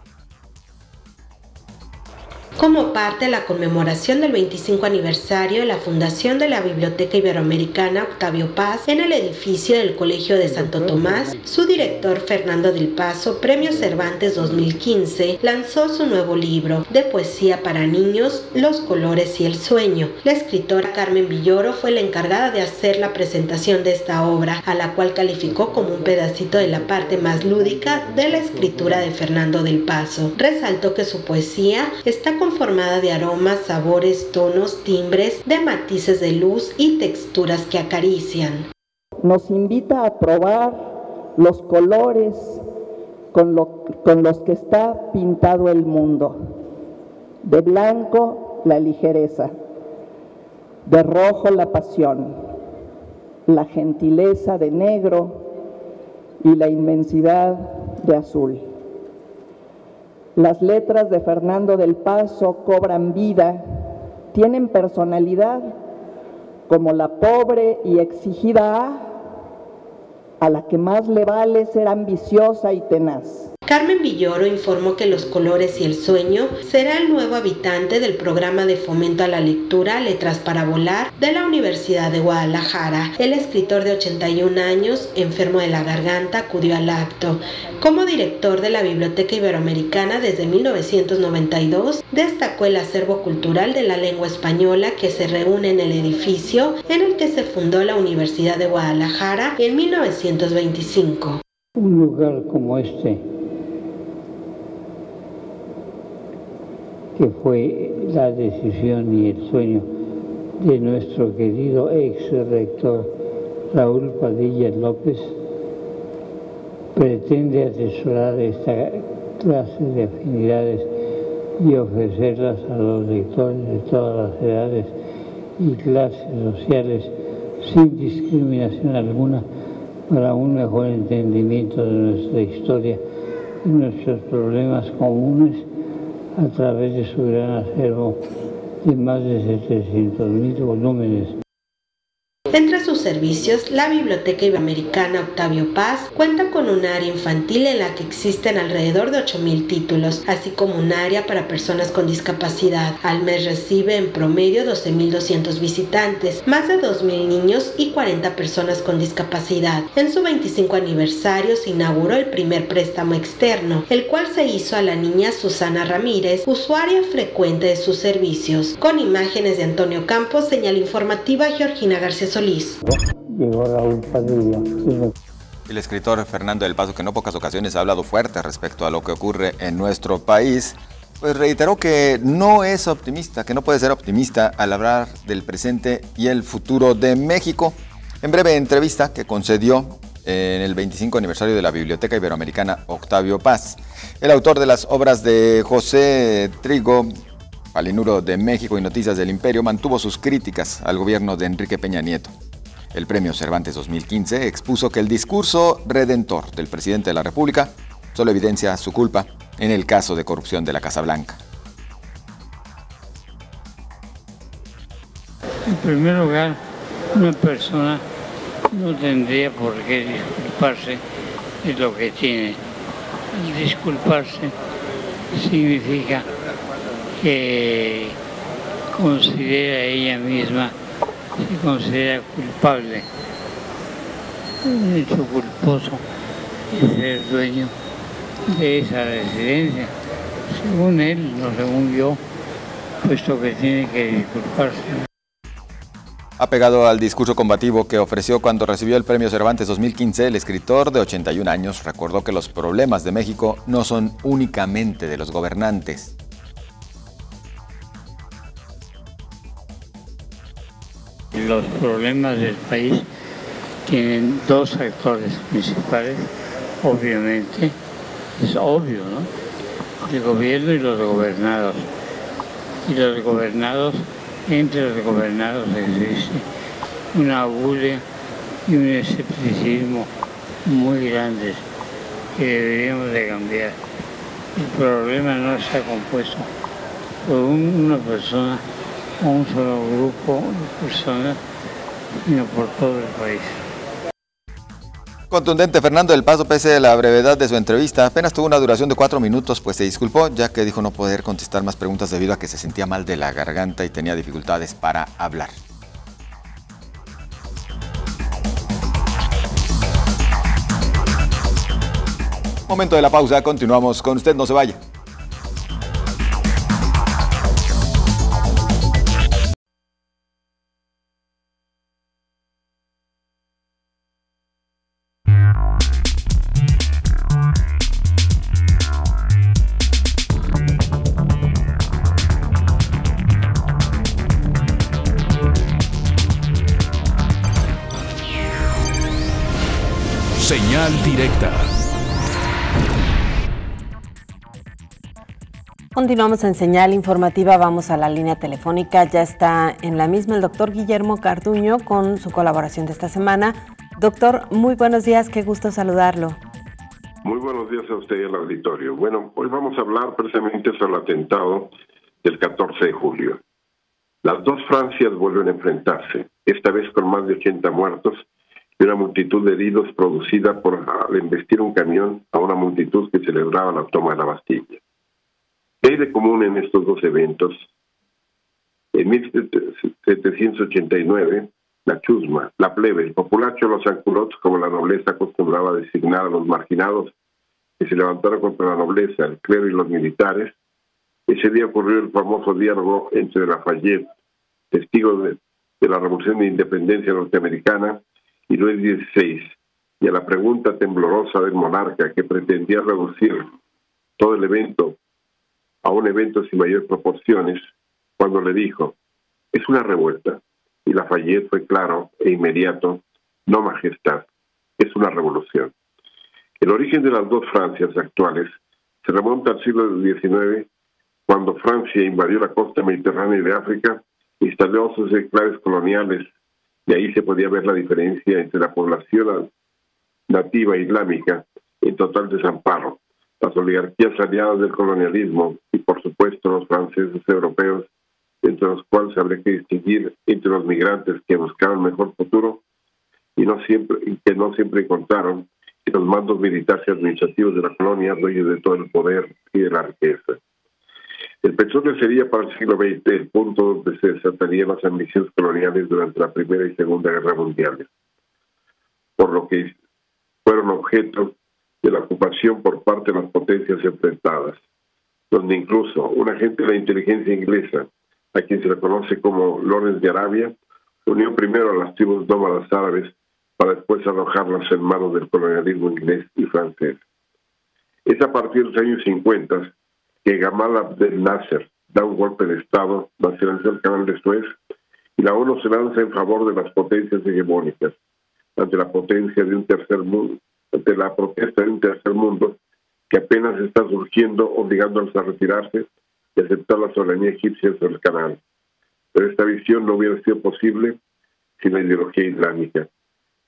[SPEAKER 1] Como parte de la conmemoración del 25 aniversario de la fundación de la Biblioteca Iberoamericana Octavio Paz en el edificio del Colegio de Santo Tomás, su director Fernando del Paso, Premio Cervantes 2015, lanzó su nuevo libro de poesía para niños, Los colores y el sueño. La escritora Carmen Villoro fue la encargada de hacer la presentación de esta obra, a la cual calificó como un pedacito de la parte más lúdica de la escritura de Fernando del Paso. Resaltó que su poesía está conformada de aromas, sabores, tonos, timbres, de matices de luz y texturas que acarician.
[SPEAKER 5] Nos invita a probar los colores con los que está pintado el mundo. De blanco, la ligereza. De rojo, la pasión. La gentileza de negro y la inmensidad de azul. Las letras de Fernando del Paso cobran vida, tienen personalidad, como la pobre y exigida A la que más le vale ser ambiciosa y tenaz.
[SPEAKER 1] Carmen Villoro informó que Los Colores y el Sueño será el nuevo habitante del programa de fomento a la lectura Letras para Volar de la Universidad de Guadalajara. El escritor de 81 años, enfermo de la garganta, acudió al acto. Como director de la Biblioteca Iberoamericana desde 1992, destacó el acervo cultural de la lengua española que se reúne en el edificio en el que se fundó la Universidad de Guadalajara en 1925.
[SPEAKER 4] Un lugar como este, que fue la decisión y el sueño de nuestro querido ex rector Raúl Padilla López, pretende atesorar esta clase de afinidades y ofrecerlas a los lectores de todas las edades y clases sociales sin discriminación alguna, para un mejor entendimiento de nuestra historia y nuestros problemas comunes a través de su gran acervo de más de 700.000 volúmenes.
[SPEAKER 1] Entre sus servicios, la Biblioteca Iberoamericana Octavio Paz cuenta con un área infantil en la que existen alrededor de 8,000 títulos, así como un área para personas con discapacidad. Al mes recibe en promedio 12,200 visitantes, más de 2,000 niños y 40 personas con discapacidad. En su 25 aniversario se inauguró el primer préstamo externo, el cual se hizo a la niña Susana Ramírez, usuaria frecuente de sus servicios. Con imágenes de Antonio Campos, señal informativa Georgina García Solís.
[SPEAKER 4] Llegó Raúl Padilla.
[SPEAKER 2] El escritor Fernando del Paso, que en no pocas ocasiones ha hablado fuerte respecto a lo que ocurre en nuestro país, pues reiteró que no es optimista, que no puede ser optimista al hablar del presente y el futuro de México. En breve entrevista que concedió en el 25 aniversario de la Biblioteca Iberoamericana Octavio Paz, el autor de las obras de José Trigo, Palinuro de México y Noticias del Imperio, mantuvo sus críticas al gobierno de Enrique Peña Nieto. El Premio Cervantes 2015 expuso que el discurso redentor del presidente de la República solo evidencia su culpa en el caso de corrupción de la Casa Blanca.
[SPEAKER 4] En primer lugar, una persona no tendría por qué disculparse de lo que tiene. Disculparse significa que considera ella misma, se considera culpable, un hecho culposo de ser dueño de esa residencia, según él, no según yo, puesto que tiene que disculparse.
[SPEAKER 2] Apegado al discurso combativo que ofreció cuando recibió el Premio Cervantes 2015, el escritor de 81 años recordó que los problemas de México no son únicamente de los gobernantes.
[SPEAKER 4] Los problemas del país tienen dos actores principales, obviamente, es obvio, ¿no? El gobierno y los gobernados. Y los gobernados, entre los gobernados existe una bulia y un escepticismo muy grandes que deberíamos de cambiar. El problema no está compuesto por una persona o un solo grupo de personas, sino por todo el país.
[SPEAKER 2] Contundente Fernando del Paso, pese a la brevedad de su entrevista, apenas tuvo una duración de 4 minutos, pues se disculpó, ya que dijo no poder contestar más preguntas debido a que se sentía mal de la garganta y tenía dificultades para hablar. Momento de la pausa, continuamos con usted, no se vaya.
[SPEAKER 7] Señal directa.
[SPEAKER 3] Continuamos en Señal Informativa, vamos a la línea telefónica. Ya está en la misma el doctor Guillermo Carduño con su colaboración de esta semana. Doctor, muy buenos días, qué gusto saludarlo.
[SPEAKER 23] Muy buenos días a usted y al auditorio. Bueno, hoy vamos a hablar precisamente sobre el atentado del 14 de julio. Las dos Francias vuelven a enfrentarse, esta vez con más de 80 muertos de una multitud de heridos producida por al embestir un camión a una multitud que celebraba la toma de la Bastilla. ¿Qué hay de común en estos dos eventos? En 1789, la chusma, la plebe, el populacho, los sanculots, como la nobleza acostumbraba a designar a los marginados que se levantaron contra la nobleza, el clero y los militares. Ese día ocurrió el famoso diálogo entre Lafayette, testigo de la Revolución de Independencia norteamericana, y Luis XVI, y a la pregunta temblorosa del monarca que pretendía reducir todo el evento a un evento sin mayor proporciones, cuando le dijo, es una revuelta, y Lafayette fue claro e inmediato, no majestad, es una revolución. El origen de las dos Francias actuales se remonta al siglo XIX, cuando Francia invadió la costa mediterránea de África, instaló sus enclaves coloniales, y ahí se podía ver la diferencia entre la población nativa islámica en total desamparo, las oligarquías aliadas del colonialismo y, por supuesto, los franceses europeos, entre los cuales habría que distinguir entre los migrantes que buscaban mejor futuro y que no siempre encontraron, y los mandos militares y administrativos de la colonia, dueños de todo el poder y de la riqueza. El petróleo sería para el siglo XX el punto donde se desatarían las ambiciones coloniales durante la Primera y Segunda Guerra Mundiales, por lo que fueron objeto de la ocupación por parte de las potencias enfrentadas, donde incluso un agente de la inteligencia inglesa, a quien se le conoce como Lawrence de Arabia, unió primero a las tribus nómadas árabes para después arrojarlas en manos del colonialismo inglés y francés. Es a partir de los años 50 que Gamal Abdel Nasser da un golpe de Estado, nacionalizó el canal de Suez, y la ONU se lanza en favor de las potencias hegemónicas, ante la protesta de un tercer mundo que apenas está surgiendo, obligándolos a retirarse y aceptar la soberanía egipcia sobre el canal. Pero esta visión no hubiera sido posible sin la ideología islámica,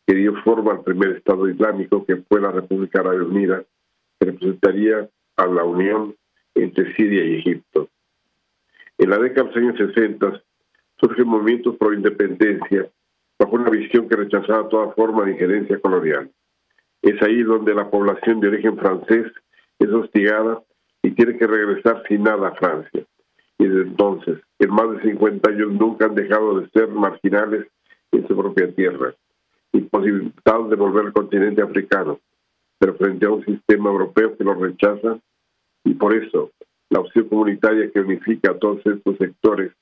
[SPEAKER 23] que dio forma al primer Estado islámico, que fue la República Árabe Unida, que representaría a la unión entre Siria y Egipto. En la década de los años 60 surgen movimientos pro independencia bajo una visión que rechazaba toda forma de injerencia colonial. Es ahí donde la población de origen francés es hostigada y tiene que regresar sin nada a Francia. Y desde entonces, en más de 50 años, nunca han dejado de ser marginales en su propia tierra, imposibilitados de volver al continente africano, pero frente a un sistema europeo que los rechaza, y por eso la opción comunitaria que unifica a todos estos sectores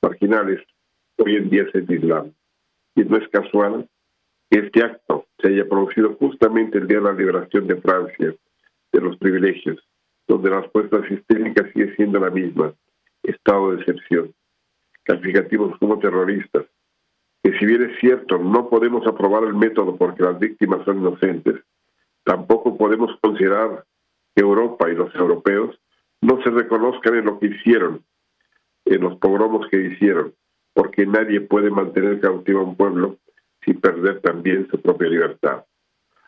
[SPEAKER 23] marginales hoy en día es el Islam. Y no es casual que este acto se haya producido justamente el día de la liberación de Francia de los privilegios, donde la respuesta sistémica sigue siendo la misma, estado de excepción, calificativos como terroristas, que si bien es cierto no podemos aprobar el método porque las víctimas son inocentes, tampoco podemos considerar que Europa y los europeos no se reconozcan en lo que hicieron, en los pogromos que hicieron, porque nadie puede mantener cautivo a un pueblo sin perder también su propia libertad.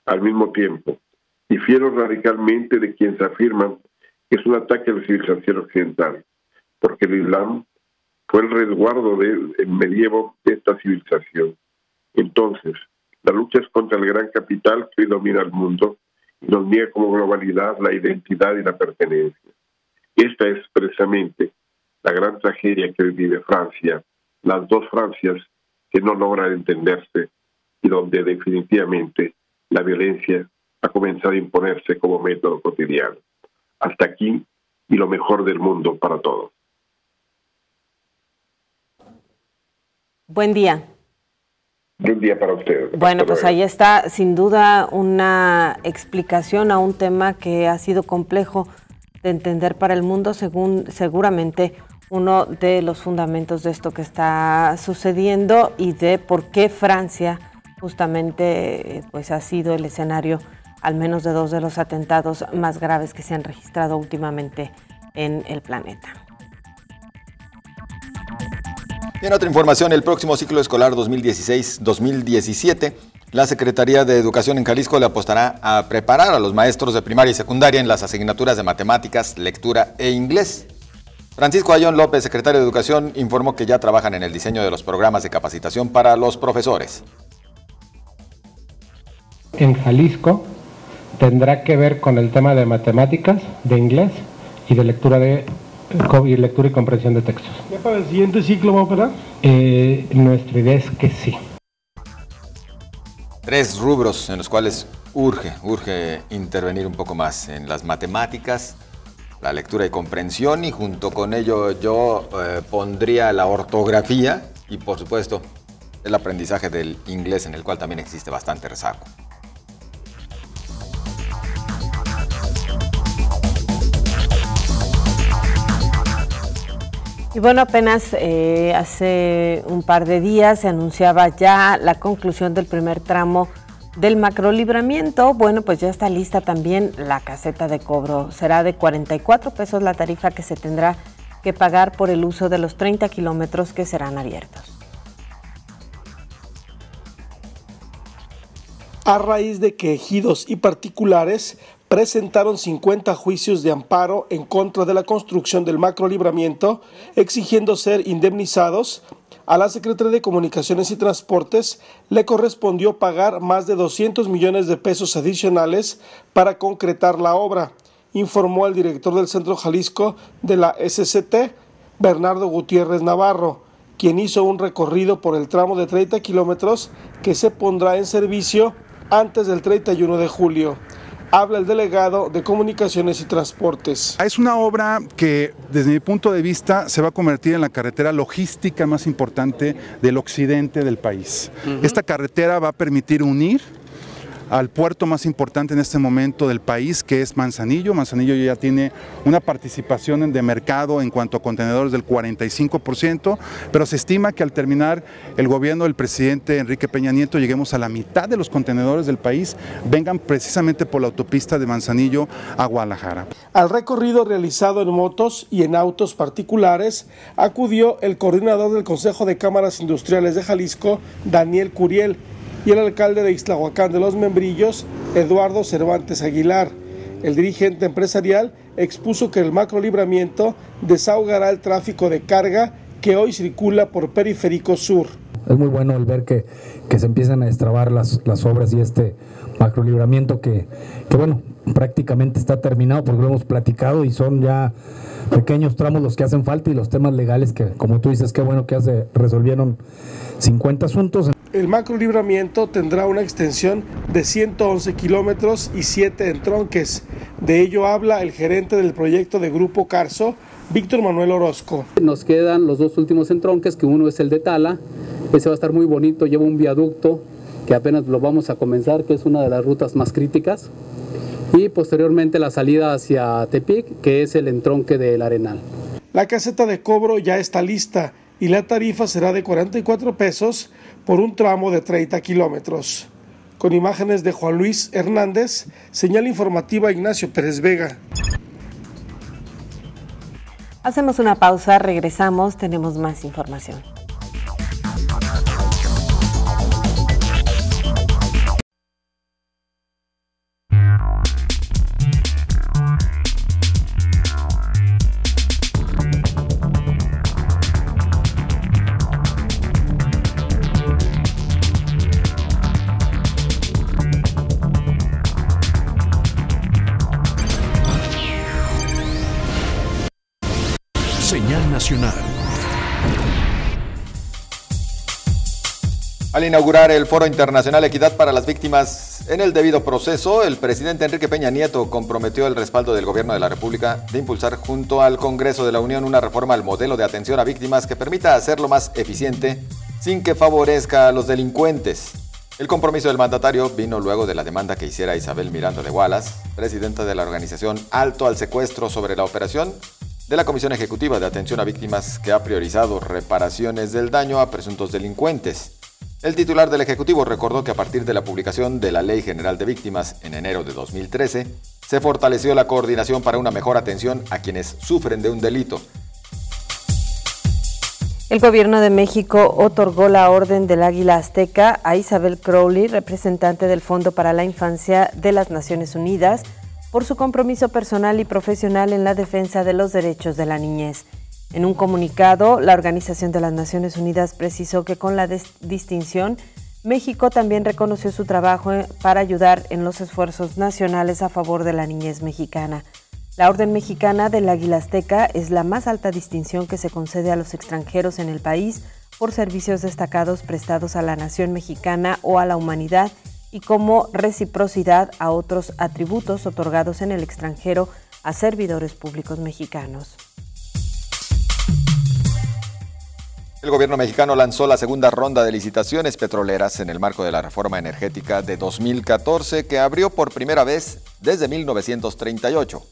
[SPEAKER 23] Al mismo tiempo, difiero radicalmente de quienes afirman que es un ataque a la civilización occidental, porque el Islam fue el resguardo del medievo de esta civilización. Entonces, la lucha es contra el gran capital que hoy domina el mundo y nos niega como globalidad la identidad y la pertenencia. Esta es precisamente la gran tragedia que hoy vive Francia, las dos Francias que no logran entenderse y donde definitivamente la violencia ha comenzado a imponerse como método cotidiano. Hasta aquí y lo mejor del mundo para todos.
[SPEAKER 3] Buen día.
[SPEAKER 23] Buen día para ustedes.
[SPEAKER 3] Bueno, pues ahí está sin duda una explicación a un tema que ha sido complejo de entender para el mundo, seguramente uno de los fundamentos de esto que está sucediendo y de por qué Francia justamente pues ha sido el escenario al menos de dos de los atentados más graves que se han registrado últimamente en el planeta.
[SPEAKER 2] En otra información, el próximo ciclo escolar 2016-2017, la Secretaría de Educación en Jalisco le apostará a preparar a los maestros de primaria y secundaria en las asignaturas de matemáticas, lectura e inglés. Francisco Ayón López, secretario de Educación, informó que ya trabajan en el diseño de los programas de capacitación para los profesores.
[SPEAKER 6] En Jalisco tendrá que ver con el tema de matemáticas, de inglés y de lectura y comprensión de textos.
[SPEAKER 10] ¿Ya para el siguiente ciclo va a operar?
[SPEAKER 6] Nuestra idea es que sí.
[SPEAKER 2] 3 rubros en los cuales urge intervenir un poco más: en las matemáticas, la lectura y comprensión, y junto con ello yo pondría la ortografía y, por supuesto, el aprendizaje del inglés, en el cual también existe bastante rezago.
[SPEAKER 3] Y bueno, apenas hace un par de días se anunciaba ya la conclusión del primer tramo del macrolibramiento. Bueno, pues ya está lista también la caseta de cobro. Será de 44 pesos la tarifa que se tendrá que pagar por el uso de los 30 kilómetros que serán abiertos.
[SPEAKER 10] A raíz de que ejidos y particulares presentaron 50 juicios de amparo en contra de la construcción del macrolibramiento, exigiendo ser indemnizados, a la Secretaría de Comunicaciones y Transportes le correspondió pagar más de 200 millones de pesos adicionales para concretar la obra, informó el director del Centro Jalisco de la SCT, Bernardo Gutiérrez Navarro, quien hizo un recorrido por el tramo de 30 kilómetros que se pondrá en servicio antes del 31 de julio. Habla el delegado de Comunicaciones y Transportes.
[SPEAKER 7] Es una obra que, desde mi punto de vista, se va a convertir en la carretera logística más importante del occidente del país. Esta carretera va a permitir unir al puerto más importante en este momento del país, que es Manzanillo. Manzanillo ya tiene una participación de mercado en cuanto a contenedores del 45%, pero se estima que al terminar el gobierno del presidente Enrique Peña Nieto lleguemos a la mitad de los contenedores del país vengan precisamente por la autopista de Manzanillo a Guadalajara.
[SPEAKER 10] Al recorrido realizado en motos y en autos particulares acudió el coordinador del Consejo de Cámaras Industriales de Jalisco, Daniel Curiel, y el alcalde de Ixtlahuacán de los Membrillos, Eduardo Cervantes Aguilar. El dirigente empresarial expuso que el macrolibramiento desahogará el tráfico de carga que hoy circula por Periférico Sur.
[SPEAKER 9] Es muy bueno el ver que se empiezan a destrabar las obras y este macrolibramiento que bueno, prácticamente está terminado porque lo hemos platicado y son ya pequeños tramos los que hacen falta y los temas legales que, como tú dices, qué bueno que se resolvieron 50 asuntos.
[SPEAKER 10] El macrolibramiento tendrá una extensión de 111 kilómetros y 7 entronques. De ello habla el gerente del proyecto de Grupo Carso, Víctor Manuel Orozco.
[SPEAKER 24] Nos quedan los 2 últimos entronques, que uno es el de Tala. Ese va a estar muy bonito, lleva un viaducto que apenas lo vamos a comenzar, que es una de las rutas más críticas. Y posteriormente la salida hacia Tepic, que es el entronque del Arenal.
[SPEAKER 10] La caseta de cobro ya está lista y la tarifa será de 44 pesos por un tramo de 30 kilómetros. Con imágenes de Juan Luis Hernández, señal informativa Ignacio Pérez Vega.
[SPEAKER 3] Hacemos una pausa, regresamos, tenemos más información.
[SPEAKER 2] Señal nacional. Al inaugurar el Foro Internacional Equidad para las Víctimas en el debido proceso, el presidente Enrique Peña Nieto comprometió el respaldo del Gobierno de la República de impulsar junto al Congreso de la Unión una reforma al modelo de atención a víctimas que permita hacerlo más eficiente sin que favorezca a los delincuentes. El compromiso del mandatario vino luego de la demanda que hiciera Isabel Miranda de Wallace, presidenta de la organización Alto al Secuestro, sobre la operación de la Comisión Ejecutiva de Atención a Víctimas, que ha priorizado reparaciones del daño a presuntos delincuentes. El titular del Ejecutivo recordó que a partir de la publicación de la Ley General de Víctimas en enero de 2013, se fortaleció la coordinación para una mejor atención a quienes sufren de un delito.
[SPEAKER 3] El Gobierno de México otorgó la Orden del Águila Azteca a Isabel Crowley, representante del Fondo para la Infancia de las Naciones Unidas, por su compromiso personal y profesional en la defensa de los derechos de la niñez. En un comunicado, la Organización de las Naciones Unidas precisó que con la distinción México también reconoció su trabajo para ayudar en los esfuerzos nacionales a favor de la niñez mexicana. La Orden Mexicana del Águila Azteca es la más alta distinción que se concede a los extranjeros en el país por servicios destacados prestados a la nación mexicana o a la humanidad y como reciprocidad a otros atributos otorgados en el extranjero a servidores públicos mexicanos.
[SPEAKER 2] El gobierno mexicano lanzó la segunda ronda de licitaciones petroleras en el marco de la reforma energética de 2014 que abrió por primera vez desde 1938.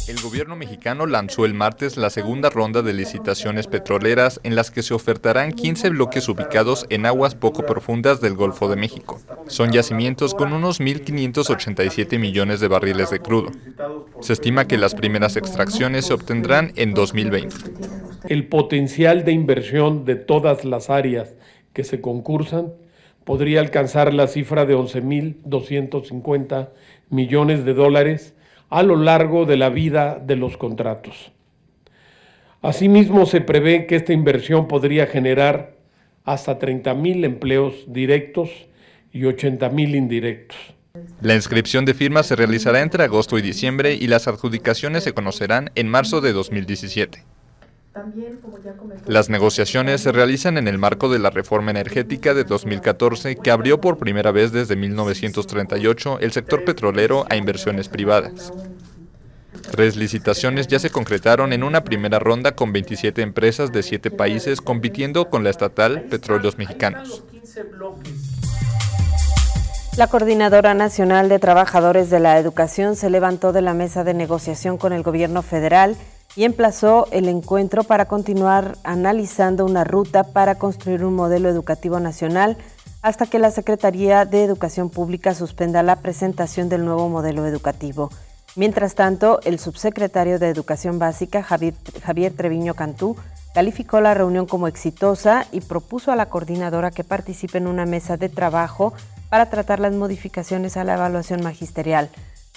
[SPEAKER 8] El gobierno mexicano lanzó el martes la segunda ronda de licitaciones petroleras en las que se ofertarán 15 bloques ubicados en aguas poco profundas del Golfo de México. Son yacimientos con unos 1.587 millones de barriles de crudo. Se estima que las primeras extracciones se obtendrán en 2020.
[SPEAKER 11] El potencial de inversión de todas las áreas que se concursan podría alcanzar la cifra de 11.250 millones de dólares a lo largo de la vida de los contratos. Asimismo, se prevé que esta inversión podría generar hasta 30,000 empleos directos y 80,000 indirectos.
[SPEAKER 8] La inscripción de firmas se realizará entre agosto y diciembre y las adjudicaciones se conocerán en marzo de 2017. Las negociaciones se realizan en el marco de la reforma energética de 2014 que abrió por primera vez desde 1938 el sector petrolero a inversiones privadas. 3 licitaciones ya se concretaron en una primera ronda con 27 empresas de 7 países compitiendo con la estatal Petróleos Mexicanos.
[SPEAKER 3] La Coordinadora Nacional de Trabajadores de la Educación se levantó de la mesa de negociación con el gobierno federal y emplazó el encuentro para continuar analizando una ruta para construir un modelo educativo nacional hasta que la Secretaría de Educación Pública suspenda la presentación del nuevo modelo educativo. Mientras tanto, el subsecretario de Educación Básica, Javier Treviño Cantú, calificó la reunión como exitosa y propuso a la coordinadora que participe en una mesa de trabajo para tratar las modificaciones a la evaluación magisterial.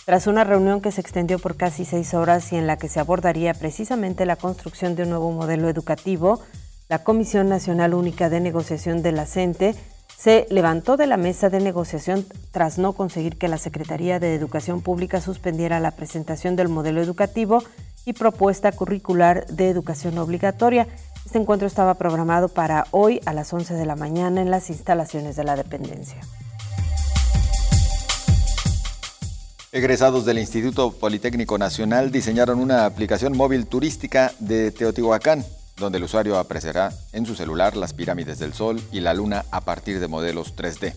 [SPEAKER 3] Tras una reunión que se extendió por casi 6 horas y en la que se abordaría precisamente la construcción de un nuevo modelo educativo, la Comisión Nacional Única de Negociación de la CENTE se levantó de la mesa de negociación tras no conseguir que la Secretaría de Educación Pública suspendiera la presentación del modelo educativo y propuesta curricular de educación obligatoria. Este encuentro estaba programado para hoy a las 11 de la mañana en las instalaciones de la dependencia.
[SPEAKER 2] Egresados del Instituto Politécnico Nacional diseñaron una aplicación móvil turística de Teotihuacán, donde el usuario apreciará en su celular las pirámides del Sol y la Luna a partir de modelos 3D.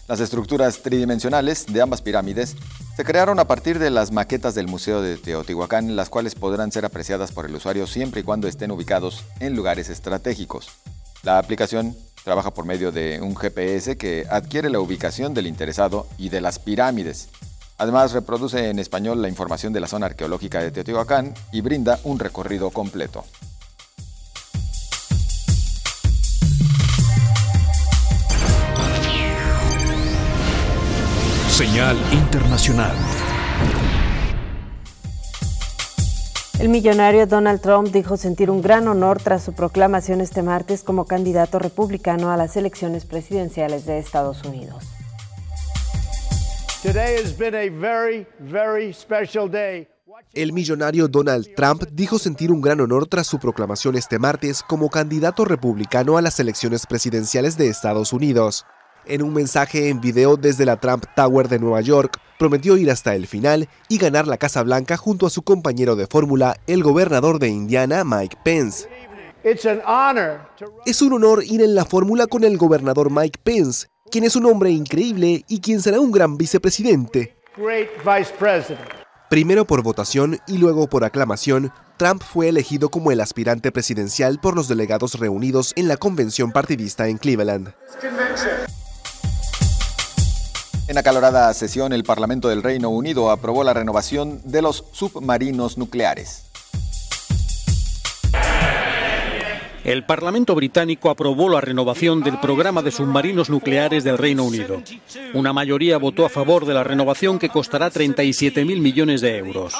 [SPEAKER 2] Las estructuras tridimensionales de ambas pirámides se crearon a partir de las maquetas del Museo de Teotihuacán, las cuales podrán ser apreciadas por el usuario siempre y cuando estén ubicados en lugares estratégicos. La aplicación trabaja por medio de un GPS que adquiere la ubicación del interesado y de las pirámides. Además, reproduce en español la información de la zona arqueológica de Teotihuacán y brinda un recorrido completo.
[SPEAKER 13] Señal internacional.
[SPEAKER 3] El millonario Donald Trump dijo sentir un gran honor tras su proclamación este martes como candidato republicano a las elecciones presidenciales de Estados Unidos.
[SPEAKER 14] El millonario Donald Trump dijo sentir un gran honor tras su proclamación este martes como candidato republicano a las elecciones presidenciales de Estados Unidos. En un mensaje en video desde la Trump Tower de Nueva York, prometió ir hasta el final y ganar la Casa Blanca junto a su compañero de fórmula, el gobernador de Indiana, Mike Pence. Es un honor ir en la fórmula con el gobernador Mike Pence, quien es un hombre increíble y quien será un gran vicepresidente. Primero por votación y luego por aclamación, Trump fue elegido como el aspirante presidencial por los delegados reunidos en la convención partidista en Cleveland.
[SPEAKER 2] En acalorada sesión, el Parlamento del Reino Unido aprobó la renovación de los submarinos nucleares.
[SPEAKER 12] El Parlamento británico aprobó la renovación del programa de submarinos nucleares del Reino Unido. Una mayoría votó a favor de la renovación, que costará 37.000 millones de euros.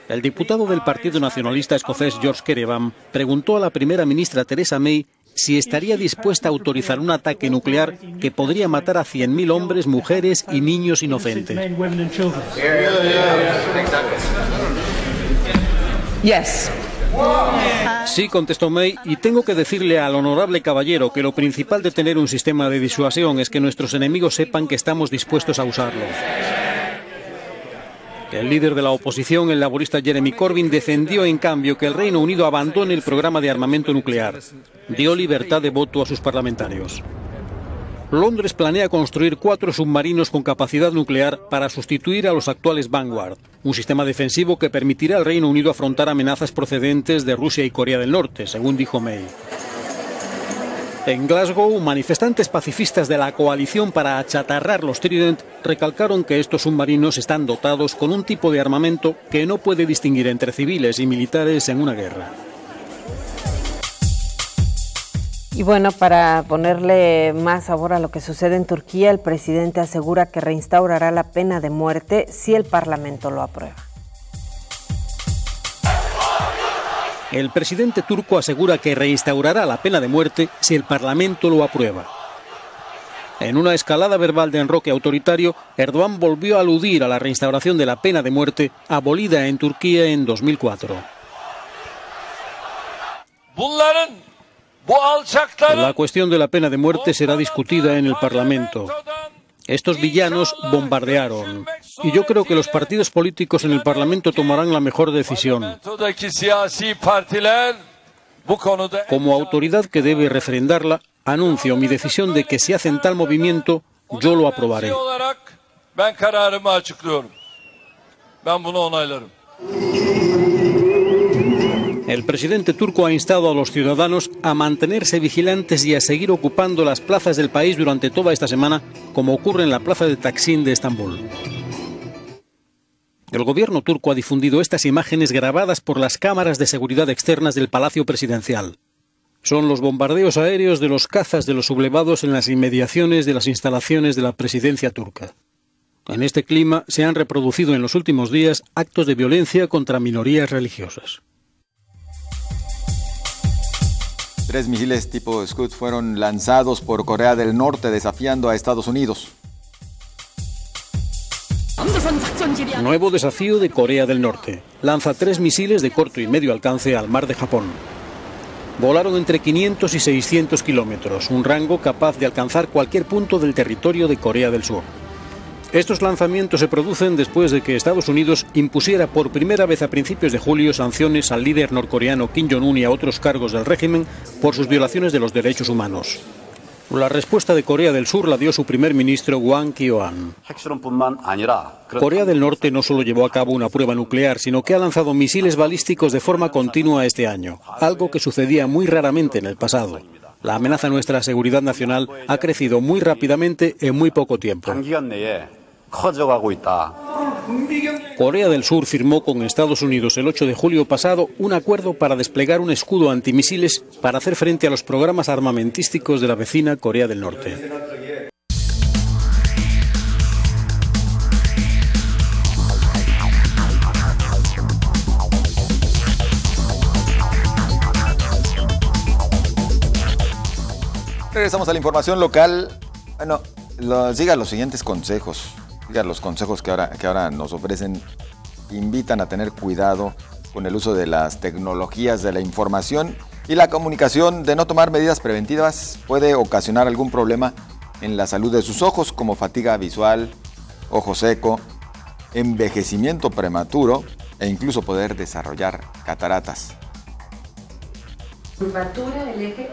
[SPEAKER 12] El diputado del Partido Nacionalista Escocés George Kerevan preguntó a la primera ministra Theresa May si estaría dispuesta a autorizar un ataque nuclear que podría matar a 100.000 hombres, mujeres y niños inocentes.
[SPEAKER 17] Yes.
[SPEAKER 12] Sí, contestó May, y tengo que decirle al honorable caballero que lo principal de tener un sistema de disuasión es que nuestros enemigos sepan que estamos dispuestos a usarlo. El líder de la oposición, el laborista Jeremy Corbyn, defendió en cambio que el Reino Unido abandone el programa de armamento nuclear. Dio libertad de voto a sus parlamentarios. Londres planea construir 4 submarinos con capacidad nuclear para sustituir a los actuales Vanguard, un sistema defensivo que permitirá al Reino Unido afrontar amenazas procedentes de Rusia y Corea del Norte, según dijo May. En Glasgow, manifestantes pacifistas de la coalición para achatarrar los Trident recalcaron que estos submarinos están dotados con un tipo de armamento que no puede distinguir entre civiles y militares en una guerra.
[SPEAKER 3] Y bueno, para ponerle más sabor a lo que sucede en Turquía, el presidente asegura que reinstaurará la pena de muerte si el Parlamento lo aprueba.
[SPEAKER 12] El presidente turco asegura que reinstaurará la pena de muerte si el Parlamento lo aprueba. En una escalada verbal de enroque autoritario, Erdogan volvió a aludir a la reinstauración de la pena de muerte abolida en Turquía en 2004. La cuestión de la pena de muerte será discutida en el Parlamento. Estos villanos bombardearon, y yo creo que los partidos políticos en el Parlamento tomarán la mejor decisión. Como autoridad que debe refrendarla, anuncio mi decisión de que si hacen tal movimiento, yo lo aprobaré. El presidente turco ha instado a los ciudadanos a mantenerse vigilantes y a seguir ocupando las plazas del país durante toda esta semana, como ocurre en la plaza de Taksim de Estambul. El gobierno turco ha difundido estas imágenes grabadas por las cámaras de seguridad externas del Palacio Presidencial. Son los bombardeos aéreos de los cazas de los sublevados en las inmediaciones de las instalaciones de la presidencia turca. En este clima se han reproducido en los últimos días actos de violencia contra minorías religiosas.
[SPEAKER 2] 3 misiles tipo Scud fueron lanzados por Corea del Norte desafiando a Estados Unidos.
[SPEAKER 12] Nuevo desafío de Corea del Norte. Lanza 3 misiles de corto y medio alcance al mar de Japón. Volaron entre 500 y 600 kilómetros, un rango capaz de alcanzar cualquier punto del territorio de Corea del Sur. Estos lanzamientos se producen después de que Estados Unidos impusiera por primera vez a principios de julio sanciones al líder norcoreano Kim Jong-un y a otros cargos del régimen por sus violaciones de los derechos humanos. La respuesta de Corea del Sur la dio su primer ministro Hwang Kyo-ahn. Corea del Norte no solo llevó a cabo una prueba nuclear, sino que ha lanzado misiles balísticos de forma continua este año, algo que sucedía muy raramente en el pasado. La amenaza a nuestra seguridad nacional ha crecido muy rápidamente en muy poco tiempo. Corea del Sur firmó con Estados Unidos el 8 de julio pasado un acuerdo para desplegar un escudo antimisiles para hacer frente a los programas armamentísticos de la vecina Corea del Norte.
[SPEAKER 2] Regresamos a la información local. Bueno, siga los siguientes consejos. Siga los consejos que ahora nos ofrecen. Invitan a tener cuidado con el uso de las tecnologías de la información y la comunicación. De no tomar medidas preventivas puede ocasionar algún problema en la salud de sus ojos, como fatiga visual, ojo seco, envejecimiento prematuro e incluso poder desarrollar cataratas.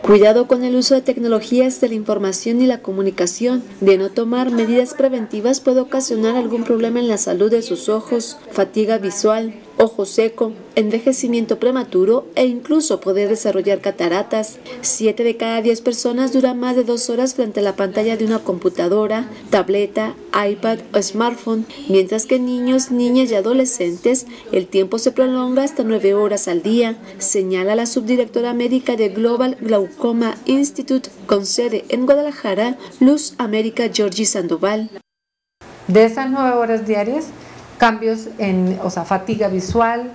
[SPEAKER 18] Cuidado con el uso de tecnologías de la información y la comunicación. De no tomar medidas preventivas puede ocasionar algún problema en la salud de sus ojos, fatiga visual, ojo seco, envejecimiento prematuro e incluso poder desarrollar cataratas. 7 de cada 10 personas duran más de 2 horas frente a la pantalla de una computadora, tableta, iPad o smartphone, mientras que en niños, niñas y adolescentes el tiempo se prolonga hasta 9 horas al día, señala la subdirectora médica de Global Glaucoma Institute con sede en Guadalajara, Luz América Georgie Sandoval.
[SPEAKER 16] De esas 9 horas diarias, cambios en, fatiga visual,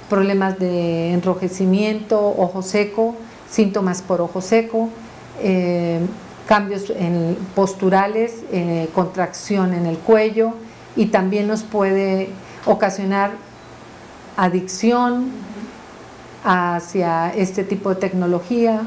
[SPEAKER 16] problemas de enrojecimiento, ojo seco, síntomas por ojo seco, cambios posturales, contracción en el cuello, y también nos puede ocasionar adicción hacia este tipo de tecnología.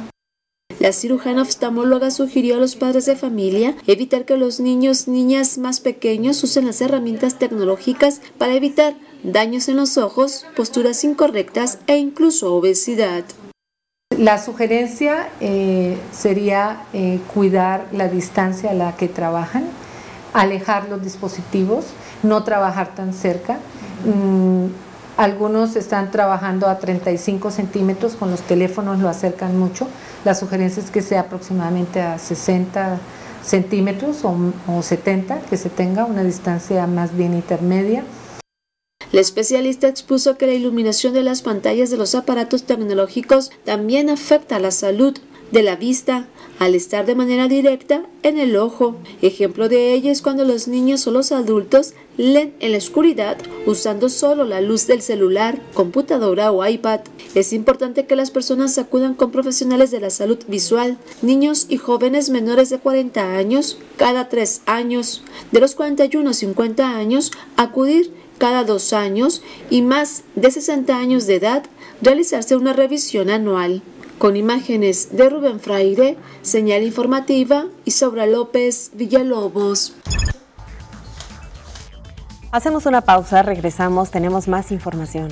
[SPEAKER 18] La cirujana oftalmóloga sugirió a los padres de familia evitar que los niños, niñas más pequeños usen las herramientas tecnológicas para evitar daños en los ojos, posturas incorrectas e incluso obesidad.
[SPEAKER 16] La sugerencia sería cuidar la distancia a la que trabajan, alejar los dispositivos, no trabajar tan cerca. Algunos están trabajando a 35 centímetros, con los teléfonos lo acercan mucho. La sugerencia es que sea aproximadamente a 60 centímetros o 70, que se tenga una distancia más bien intermedia.
[SPEAKER 18] La especialista expuso que la iluminación de las pantallas de los aparatos tecnológicos también afecta a la salud de la vista, al estar de manera directa en el ojo. Ejemplo de ello es cuando los niños o los adultos leen en la oscuridad usando solo la luz del celular, computadora o iPad. Es importante que las personas acudan con profesionales de la salud visual, niños y jóvenes menores de 40 años cada 3 años, de los 41 a 50 años acudir cada 2 años y más de 60 años de edad realizarse una revisión anual. Con imágenes de Rubén Fraire, señal informativa, Isaura López, Villalobos.
[SPEAKER 3] Hacemos una pausa, regresamos, tenemos más información.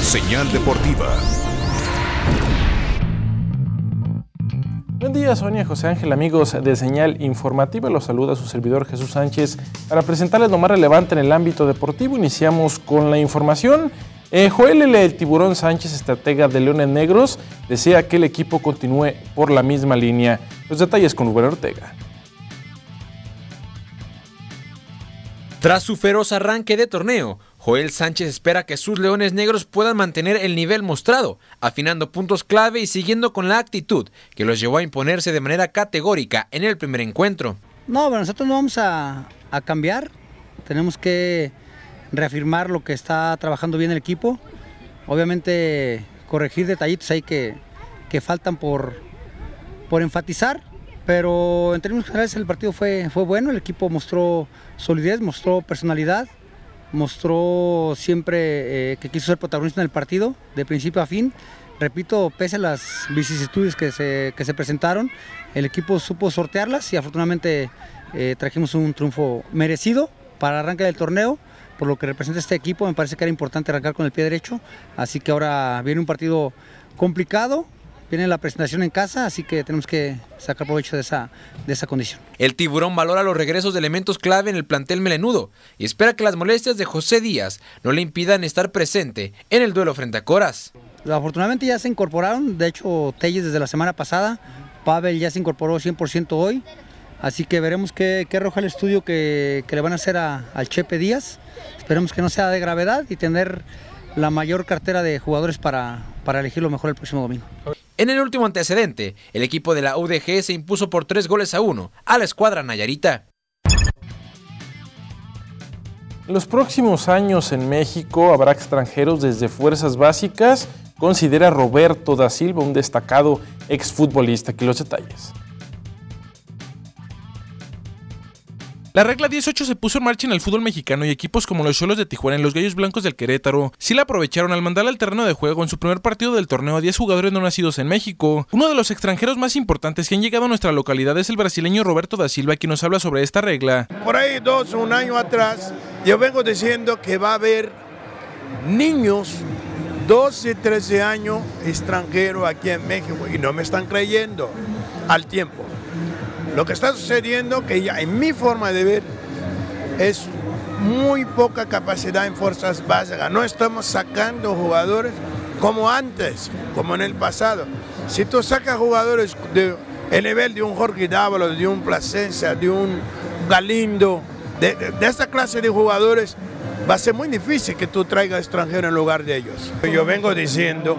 [SPEAKER 13] Señal deportiva.
[SPEAKER 17] Buen día, Sonia, José Ángel, amigos de Señal Informativa. Los saluda su servidor Jesús Sánchez para presentarles lo más relevante en el ámbito deportivo. Iniciamos con la información. Joel el Tiburón Sánchez, estratega de Leones Negros, desea que el equipo continúe por la misma línea. Los detalles con Rubén Ortega.
[SPEAKER 19] Tras su feroz arranque de torneo, Joel Sánchez espera que sus Leones Negros puedan mantener el nivel mostrado, afinando puntos clave y siguiendo con la actitud que los llevó a imponerse de manera categórica en el primer encuentro.
[SPEAKER 20] No, bueno, nosotros no vamos a cambiar, tenemos que reafirmar lo que está trabajando bien el equipo, obviamente corregir detallitos ahí que faltan por enfatizar, pero en términos generales el partido fue bueno, el equipo mostró solidez, mostró personalidad, mostró siempre que quiso ser protagonista en el partido, de principio a fin. Repito, pese a las vicisitudes que se presentaron, el equipo supo sortearlas y afortunadamente trajimos un triunfo merecido para el arranque del torneo. Por lo que representa este equipo, me parece que era importante arrancar con el pie derecho, así que ahora viene un partido complicado, viene la presentación en casa, así que tenemos que sacar provecho de esa condición.
[SPEAKER 19] El Tiburón valora los regresos de elementos clave en el plantel melenudo y espera que las molestias de José Díaz no le impidan estar presente en el duelo frente a Coras.
[SPEAKER 20] Afortunadamente ya se incorporaron, de hecho Telles desde la semana pasada, Pavel ya se incorporó 100% hoy, así que veremos qué arroja el estudio que le van a hacer al Chepe Díaz. Esperemos que no sea de gravedad y tener la mayor cartera de jugadores para elegir lo mejor el próximo domingo.
[SPEAKER 19] En el último antecedente, el equipo de la UDG se impuso por 3-1 a la escuadra nayarita.
[SPEAKER 17] En los próximos años en México habrá extranjeros desde fuerzas básicas, considera Roberto da Silva, un destacado exfutbolista. Aquí los detalles. La regla 18 se puso en marcha en el fútbol mexicano y equipos como los Xolos de Tijuana y los Gallos Blancos del Querétaro sí la aprovecharon al mandar al terreno de juego en su primer partido del torneo a 10 jugadores no nacidos en México. Uno de los extranjeros más importantes que han llegado a nuestra localidad es el brasileño Roberto da Silva, quien nos habla sobre esta regla.
[SPEAKER 5] Por ahí un año atrás, yo vengo diciendo que va a haber niños 12, 13 años extranjeros aquí en México y no me están creyendo al tiempo. Lo que está sucediendo, que ya en mi forma de ver, es muy poca capacidad en fuerzas básicas. No estamos sacando jugadores como antes, como en el pasado. Si tú sacas jugadores del nivel de un Jorge Dávalos, de un Plasencia, de un Galindo, de esta clase de jugadores, va a ser muy difícil que tú traigas extranjeros en lugar de ellos. Yo vengo diciendo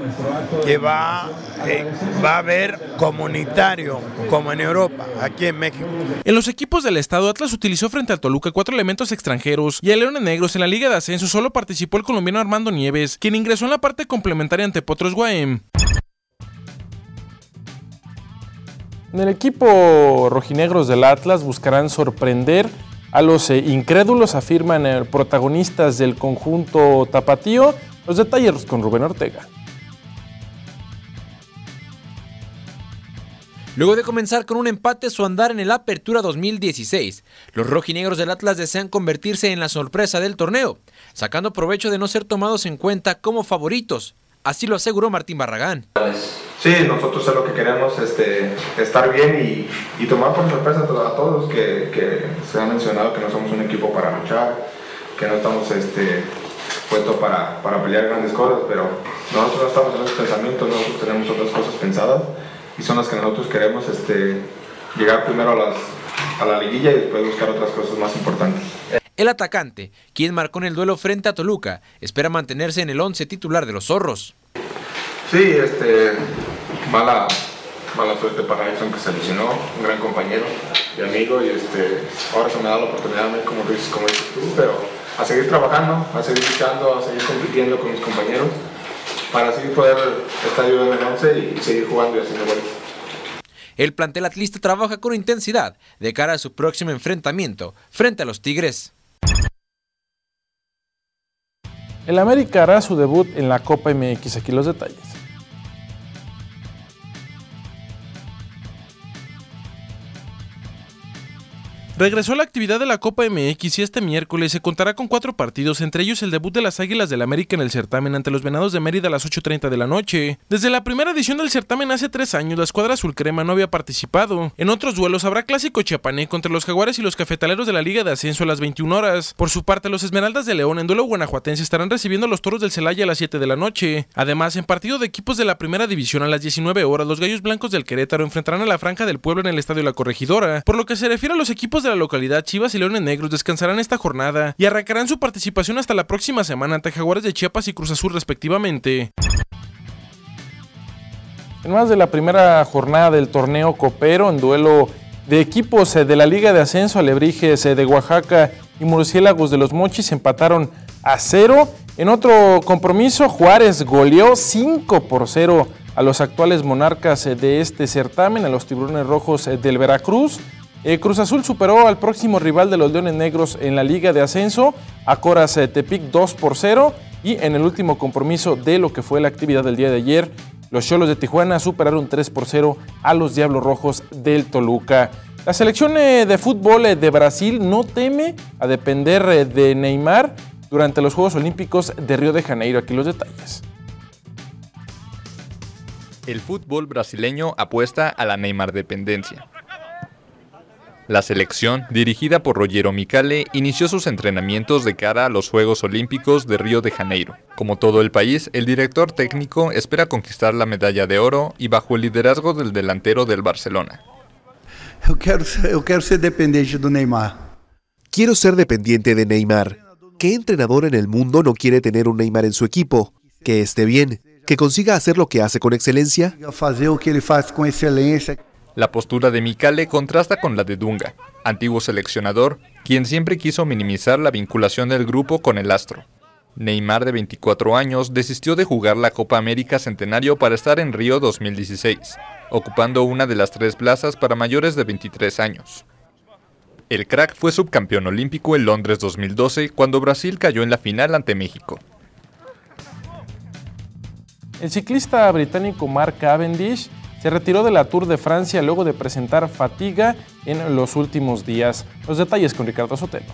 [SPEAKER 5] que va a haber comunitario, como en Europa, aquí en México.
[SPEAKER 17] En los equipos del estado, Atlas utilizó frente al Toluca 4 elementos extranjeros y a Leones Negros en la Liga de Ascenso solo participó el colombiano Armando Nieves, quien ingresó en la parte complementaria ante Potros Guaem. En el equipo rojinegros del Atlas buscarán sorprender a los incrédulos, afirman protagonistas del conjunto tapatío. Los detalles con Rubén Ortega.
[SPEAKER 19] Luego de comenzar con un empate su andar en el Apertura 2016, los rojinegros del Atlas desean convertirse en la sorpresa del torneo, sacando provecho de no ser tomados en cuenta como favoritos. Así lo aseguró Martín Barragán.
[SPEAKER 15] Sí, nosotros es lo que queremos, estar bien y tomar por sorpresa a todos que se ha mencionado que no somos un equipo para luchar, que no estamos puestos para pelear grandes cosas, pero nosotros no estamos en esos pensamientos, nosotros tenemos otras cosas pensadas y son las que nosotros queremos llegar primero a la liguilla y después buscar otras cosas más importantes.
[SPEAKER 19] El atacante, quien marcó en el duelo frente a Toluca, espera mantenerse en el 11 titular de los Zorros.
[SPEAKER 15] Sí, mala suerte para Edson, que se lesionó, un gran compañero y amigo, y ahora se me da la oportunidad, como dices tú, pero a seguir trabajando, a seguir luchando, a seguir compitiendo con mis compañeros, para así poder estar yo en el 11 y seguir jugando y haciendo goles.
[SPEAKER 19] El plantel atlista trabaja con intensidad de cara a su próximo enfrentamiento frente a los Tigres.
[SPEAKER 17] El América hará su debut en la Copa MX, aquí los detalles. Regresó a la actividad de la Copa MX y este miércoles se contará con 4 partidos, entre ellos el debut de las Águilas del América en el certamen ante los Venados de Mérida a las 8:30 de la noche. Desde la primera edición del certamen hace 3 años, la escuadra azul crema no había participado. En otros duelos habrá clásico chiapaneco entre los Jaguares y los Cafetaleros de la Liga de Ascenso a las 21 horas. Por su parte, los Esmeraldas de León en duelo guanajuatense estarán recibiendo a los Toros del Celaya a las 7 de la noche. Además, en partido de equipos de la primera división a las 19 horas, los Gallos Blancos del Querétaro enfrentarán a la Franja del Pueblo en el Estadio La Corregidora. Por lo que se refiere a los equipos de la localidad, Chivas y Leones Negros descansarán esta jornada y arrancarán su participación hasta la próxima semana ante Jaguares de Chiapas y Cruz Azul respectivamente. En más de la primera jornada del torneo copero, en duelo de equipos de la Liga de Ascenso, Alebrijes de Oaxaca y Murciélagos de los Mochis empataron a 0. En otro compromiso, Juárez goleó 5-0 a los actuales monarcas de este certamen, a los Tiburones Rojos del Veracruz. Cruz Azul superó al próximo rival de los Leones Negros en la Liga de Ascenso, a Coras Tepic 2-0, y en el último compromiso de lo que fue la actividad del día de ayer, los Xolos de Tijuana superaron 3-0 a los Diablos Rojos del Toluca. La selección de fútbol de Brasil no teme a depender de Neymar durante los Juegos Olímpicos de Río de Janeiro. Aquí los detalles.
[SPEAKER 8] El fútbol brasileño apuesta a la Neymar dependencia. La selección, dirigida por Rogério Micali, inició sus entrenamientos de cara a los Juegos Olímpicos de Río de Janeiro. Como todo el país, el director técnico espera conquistar la medalla de oro y bajo el liderazgo del delantero del Barcelona.
[SPEAKER 21] Eu quero ser dependiente do Neymar.
[SPEAKER 14] Quiero ser dependiente de Neymar. ¿Qué entrenador en el mundo no quiere tener un Neymar en su equipo? Que esté bien, que consiga hacer lo que hace con excelencia.
[SPEAKER 21] Fazer o que ele faz com excelência.
[SPEAKER 8] La postura de Micali contrasta con la de Dunga, antiguo seleccionador, quien siempre quiso minimizar la vinculación del grupo con el astro. Neymar, de 24 años, desistió de jugar la Copa América Centenario para estar en Río 2016, ocupando una de las 3 plazas para mayores de 23 años. El crack fue subcampeón olímpico en Londres 2012 cuando Brasil cayó en la final ante México.
[SPEAKER 17] El ciclista británico Mark Cavendish se retiró de la Tour de Francia luego de presentar fatiga en los últimos días. Los detalles con Ricardo Sotelo.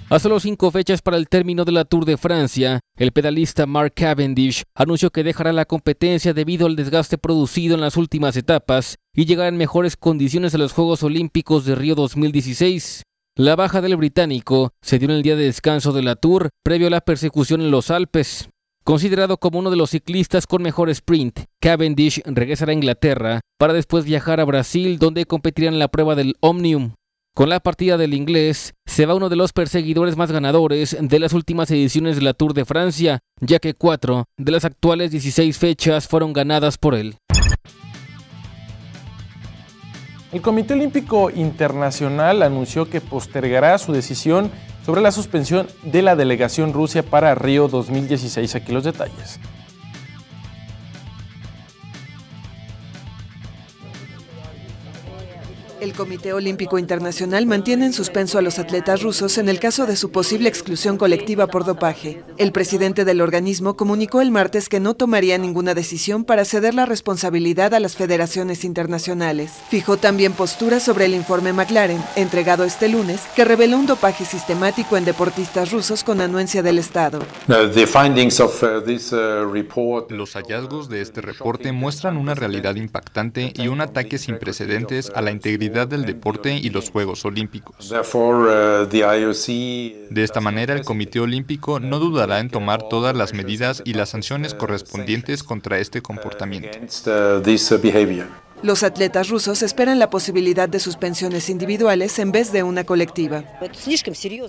[SPEAKER 1] A solo 5 fechas para el término de la Tour de Francia, el pedalista Mark Cavendish anunció que dejará la competencia debido al desgaste producido en las últimas etapas y llegar en mejores condiciones a los Juegos Olímpicos de Río 2016. La baja del británico se dio en el día de descanso de la Tour, previo a la persecución en los Alpes. Considerado como uno de los ciclistas con mejor sprint, Cavendish regresará a Inglaterra para después viajar a Brasil, donde competirá en la prueba del Omnium. Con la partida del inglés, se va uno de los perseguidores más ganadores de las últimas ediciones de la Tour de Francia, ya que 4 de las actuales 16 fechas fueron ganadas por él.
[SPEAKER 17] El Comité Olímpico Internacional anunció que postergará su decisión sobre la suspensión de la delegación Rusia para Río 2016. Aquí los detalles.
[SPEAKER 4] El Comité Olímpico Internacional mantiene en suspenso a los atletas rusos en el caso de su posible exclusión colectiva por dopaje. El presidente del organismo comunicó el martes que no tomaría ninguna decisión para ceder la responsabilidad a las federaciones internacionales. Fijó también postura sobre el informe McLaren, entregado este lunes, que reveló un dopaje sistemático en deportistas rusos con anuencia del Estado.
[SPEAKER 8] Los hallazgos de este reporte muestran una realidad impactante y un ataque sin precedentes a la integridad del deporte y los Juegos Olímpicos. De esta manera, el Comité Olímpico no dudará en tomar todas las medidas y las sanciones correspondientes contra este comportamiento.
[SPEAKER 4] Los atletas rusos esperan la posibilidad de suspensiones individuales en vez de una colectiva.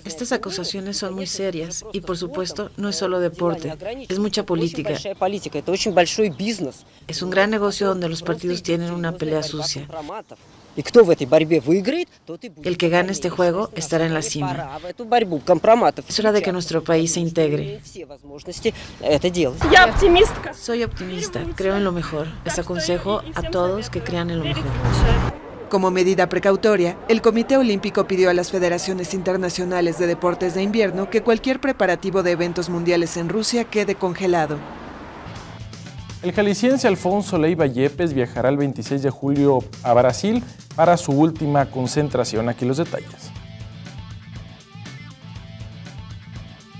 [SPEAKER 22] Estas acusaciones son muy serias y, por supuesto, no es solo deporte, es mucha política. Es un gran negocio donde los partidos tienen una pelea sucia. El que gane este juego estará en la cima. Es hora de que nuestro país se integre. Soy optimista, creo en lo mejor. Les aconsejo a todos que crean en lo mejor.
[SPEAKER 4] Como medida precautoria, el Comité Olímpico pidió a las federaciones internacionales de deportes de invierno que cualquier preparativo de eventos mundiales en Rusia quede congelado.
[SPEAKER 17] El jalisciense Alfonso Leiva Yepes viajará el 26 de julio a Brasil para su última concentración. Aquí los detalles.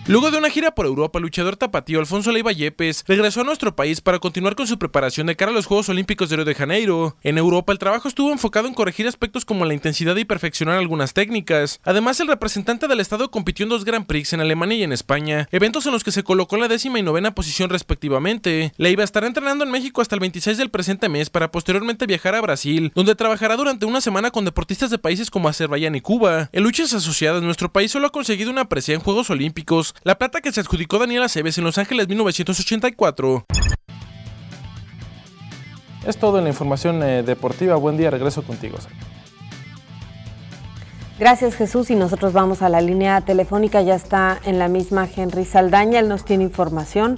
[SPEAKER 17] Luego de una gira por Europa, el luchador tapatío Alfonso Leiva Yepes regresó a nuestro país para continuar con su preparación de cara a los Juegos Olímpicos de Río de Janeiro. En Europa, el trabajo estuvo enfocado en corregir aspectos como la intensidad y perfeccionar algunas técnicas. Además, el representante del estado compitió en 2 Grand Prix en Alemania y en España, eventos en los que se colocó en la 10ª y 9ª posición respectivamente. Leiva estará entrenando en México hasta el 26 del presente mes para posteriormente viajar a Brasil, donde trabajará durante una semana con deportistas de países como Azerbaiyán y Cuba. En luchas asociadas, nuestro país solo ha conseguido una presea en Juegos Olímpicos, la plata que se adjudicó Daniel Aceves en Los Ángeles 1984. Es todo en la información deportiva. Buen día, regreso contigo.
[SPEAKER 3] Gracias, Jesús, y nosotros vamos a la línea telefónica. Ya está en la misma Henry Saldaña. Él nos tiene información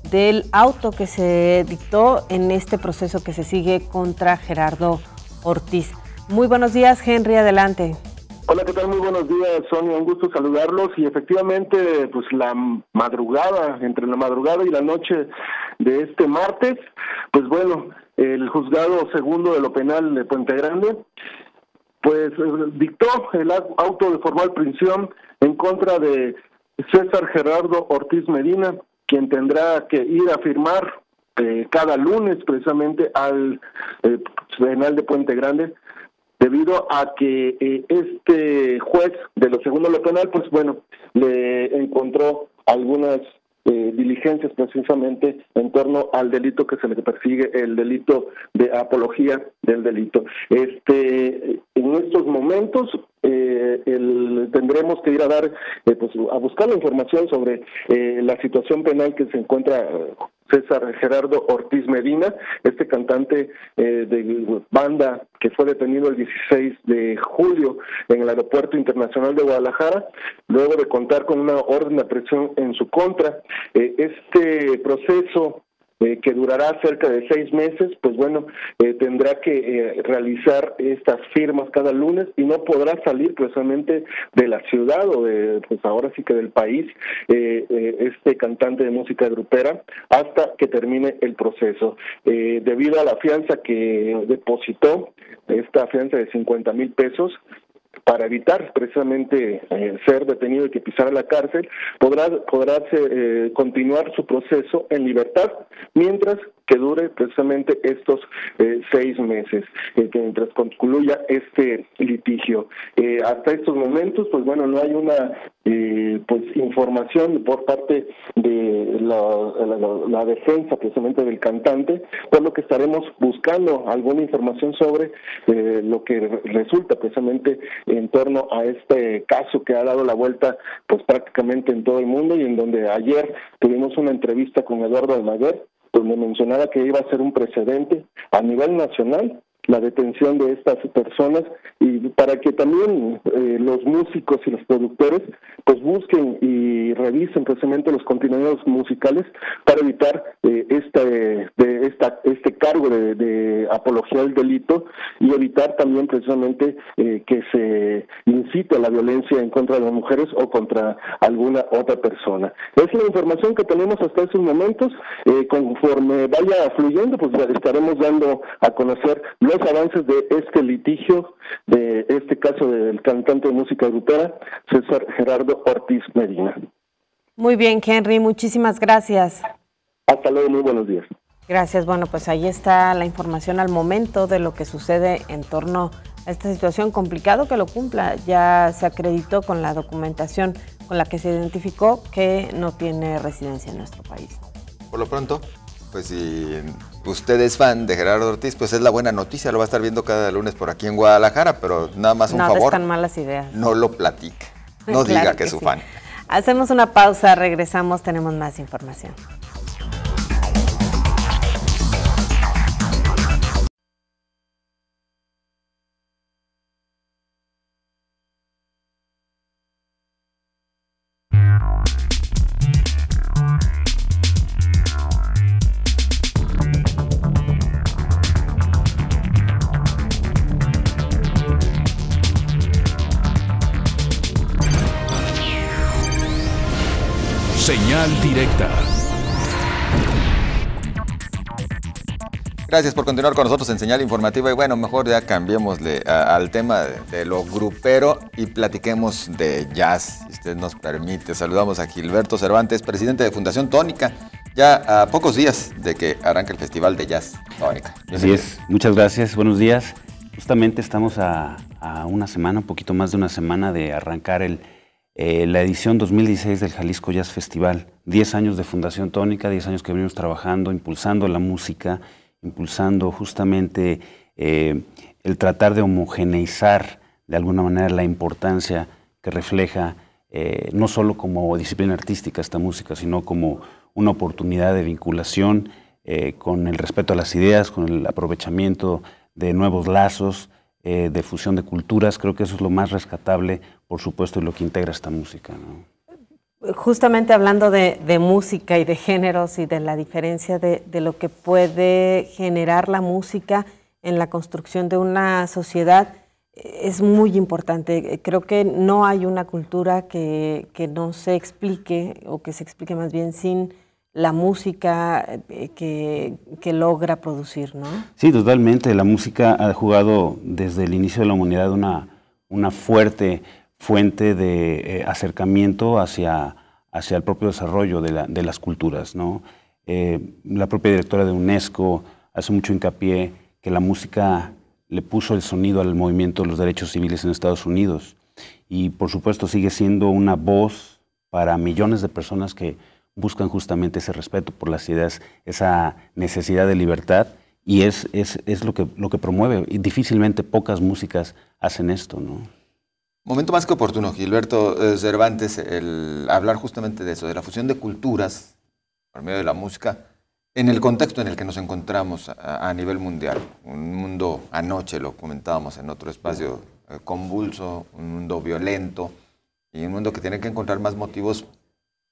[SPEAKER 3] del auto que se dictó en este proceso que se sigue contra Gerardo Ortiz. Muy buenos días, Henry, adelante.
[SPEAKER 23] Hola, ¿qué tal? Muy buenos días, Sonia, un gusto saludarlos. Y efectivamente, pues entre la madrugada y la noche de este martes, pues bueno, el juzgado segundo de lo penal de Puente Grande, pues dictó el auto de formal prisión en contra de César Gerardo Ortiz Medina, quien tendrá que ir a firmar cada lunes precisamente al penal de Puente Grande, debido a que este juez de lo segundo de lo penal, pues bueno, le encontró algunas diligencias precisamente en torno al delito que se le persigue, el delito de apología del delito. En estos momentos tendremos que ir a dar, a buscar la información sobre la situación penal que se encuentra César Gerardo Ortiz Medina, este cantante de banda que fue detenido el 16 de julio en el Aeropuerto Internacional de Guadalajara, luego de contar con una orden de aprehensión en su contra. Este proceso que durará cerca de 6 meses, pues bueno, tendrá que realizar estas firmas cada lunes y no podrá salir precisamente de la ciudad o pues ahora sí que del país, este cantante de música grupera, hasta que termine el proceso. Debido a la fianza que depositó, esta fianza de 50,000 pesos, para evitar precisamente ser detenido y que pisara la cárcel, podrá continuar su proceso en libertad, mientras que dure precisamente estos 6 meses, que mientras concluya este litigio. Hasta estos momentos, pues bueno, no hay una información por parte de la defensa precisamente del cantante, por lo que estaremos buscando alguna información sobre lo que resulta precisamente en torno a este caso que ha dado la vuelta pues prácticamente en todo el mundo, y en donde ayer tuvimos una entrevista con Eduardo Almaguer, donde mencionaba que iba a ser un precedente a nivel nacional la detención de estas personas, y para que también los músicos y los productores pues busquen y revisen precisamente los contenidos musicales para evitar este cargo de apología del delito, y evitar también precisamente que se incite a la violencia en contra de las mujeres o contra alguna otra persona. Es la información que tenemos hasta esos momentos. Conforme vaya fluyendo, pues ya estaremos dando a conocer los avances de este litigio, de este caso del cantante de música grupera, César Gerardo Ortiz Medina.
[SPEAKER 3] Muy bien, Henry, muchísimas gracias.
[SPEAKER 23] Hasta luego, muy buenos días.
[SPEAKER 3] Gracias. Bueno, pues ahí está la información al momento de lo que sucede en torno a esta situación. Complicado que lo cumpla. Ya se acreditó con la documentación con la que se identificó que no tiene residencia en nuestro país.
[SPEAKER 2] Por lo pronto, pues si usted es fan de Gerardo Ortiz, pues es la buena noticia, lo va a estar viendo cada lunes por aquí en Guadalajara, pero nada más un favor.
[SPEAKER 3] No están malas ideas.
[SPEAKER 2] No lo platique, no claro diga que es su fan.
[SPEAKER 3] Hacemos una pausa, regresamos, tenemos más información.
[SPEAKER 13] Señal directa.
[SPEAKER 2] Gracias por continuar con nosotros en Señal Informativa, y bueno, mejor ya cambiémosle al tema de lo grupero y platiquemos de jazz, si usted nos permite. Saludamos a Gilberto Cervantes, presidente de Fundación Tónica, ya a pocos días de que arranque el Festival de Jazz Tónica.
[SPEAKER 6] Así es, muchas gracias, buenos días. Justamente estamos a una semana, un poquito más de una semana de arrancar la edición 2016 del Jalisco Jazz Festival. 10 años de Fundación Tónica, 10 años que venimos trabajando, impulsando la música, impulsando justamente el tratar de homogeneizar de alguna manera la importancia que refleja no solo como disciplina artística esta música, sino como una oportunidad de vinculación con el respeto a las ideas, con el aprovechamiento de nuevos lazos, de fusión de culturas. Creo que eso es lo más rescatable, por supuesto, y lo que integra esta música, ¿no?
[SPEAKER 3] Justamente hablando de música y de géneros y de la diferencia de lo que puede generar la música en la construcción de una sociedad, es muy importante. Creo que no hay una cultura que no se explique, o que se explique más bien sin la música que logra producir, ¿no? Sí,
[SPEAKER 6] totalmente. La música ha jugado desde el inicio de la humanidad una fuerte fuente de acercamiento hacia el propio desarrollo de las culturas, ¿no? La propia directora de UNESCO hace mucho hincapié que la música le puso el sonido al movimiento de los derechos civiles en Estados Unidos, y por supuesto sigue siendo una voz para millones de personas que buscan justamente ese respeto por las ideas, esa necesidad de libertad, y es lo que promueve, y difícilmente pocas músicas hacen esto, ¿no?
[SPEAKER 2] Momento más que oportuno, Gilberto Cervantes, el hablar justamente de eso, de la fusión de culturas por medio de la música, en el contexto en el que nos encontramos a nivel mundial. Un mundo, anoche lo comentábamos en otro espacio, convulso, un mundo violento, y un mundo que tiene que encontrar más motivos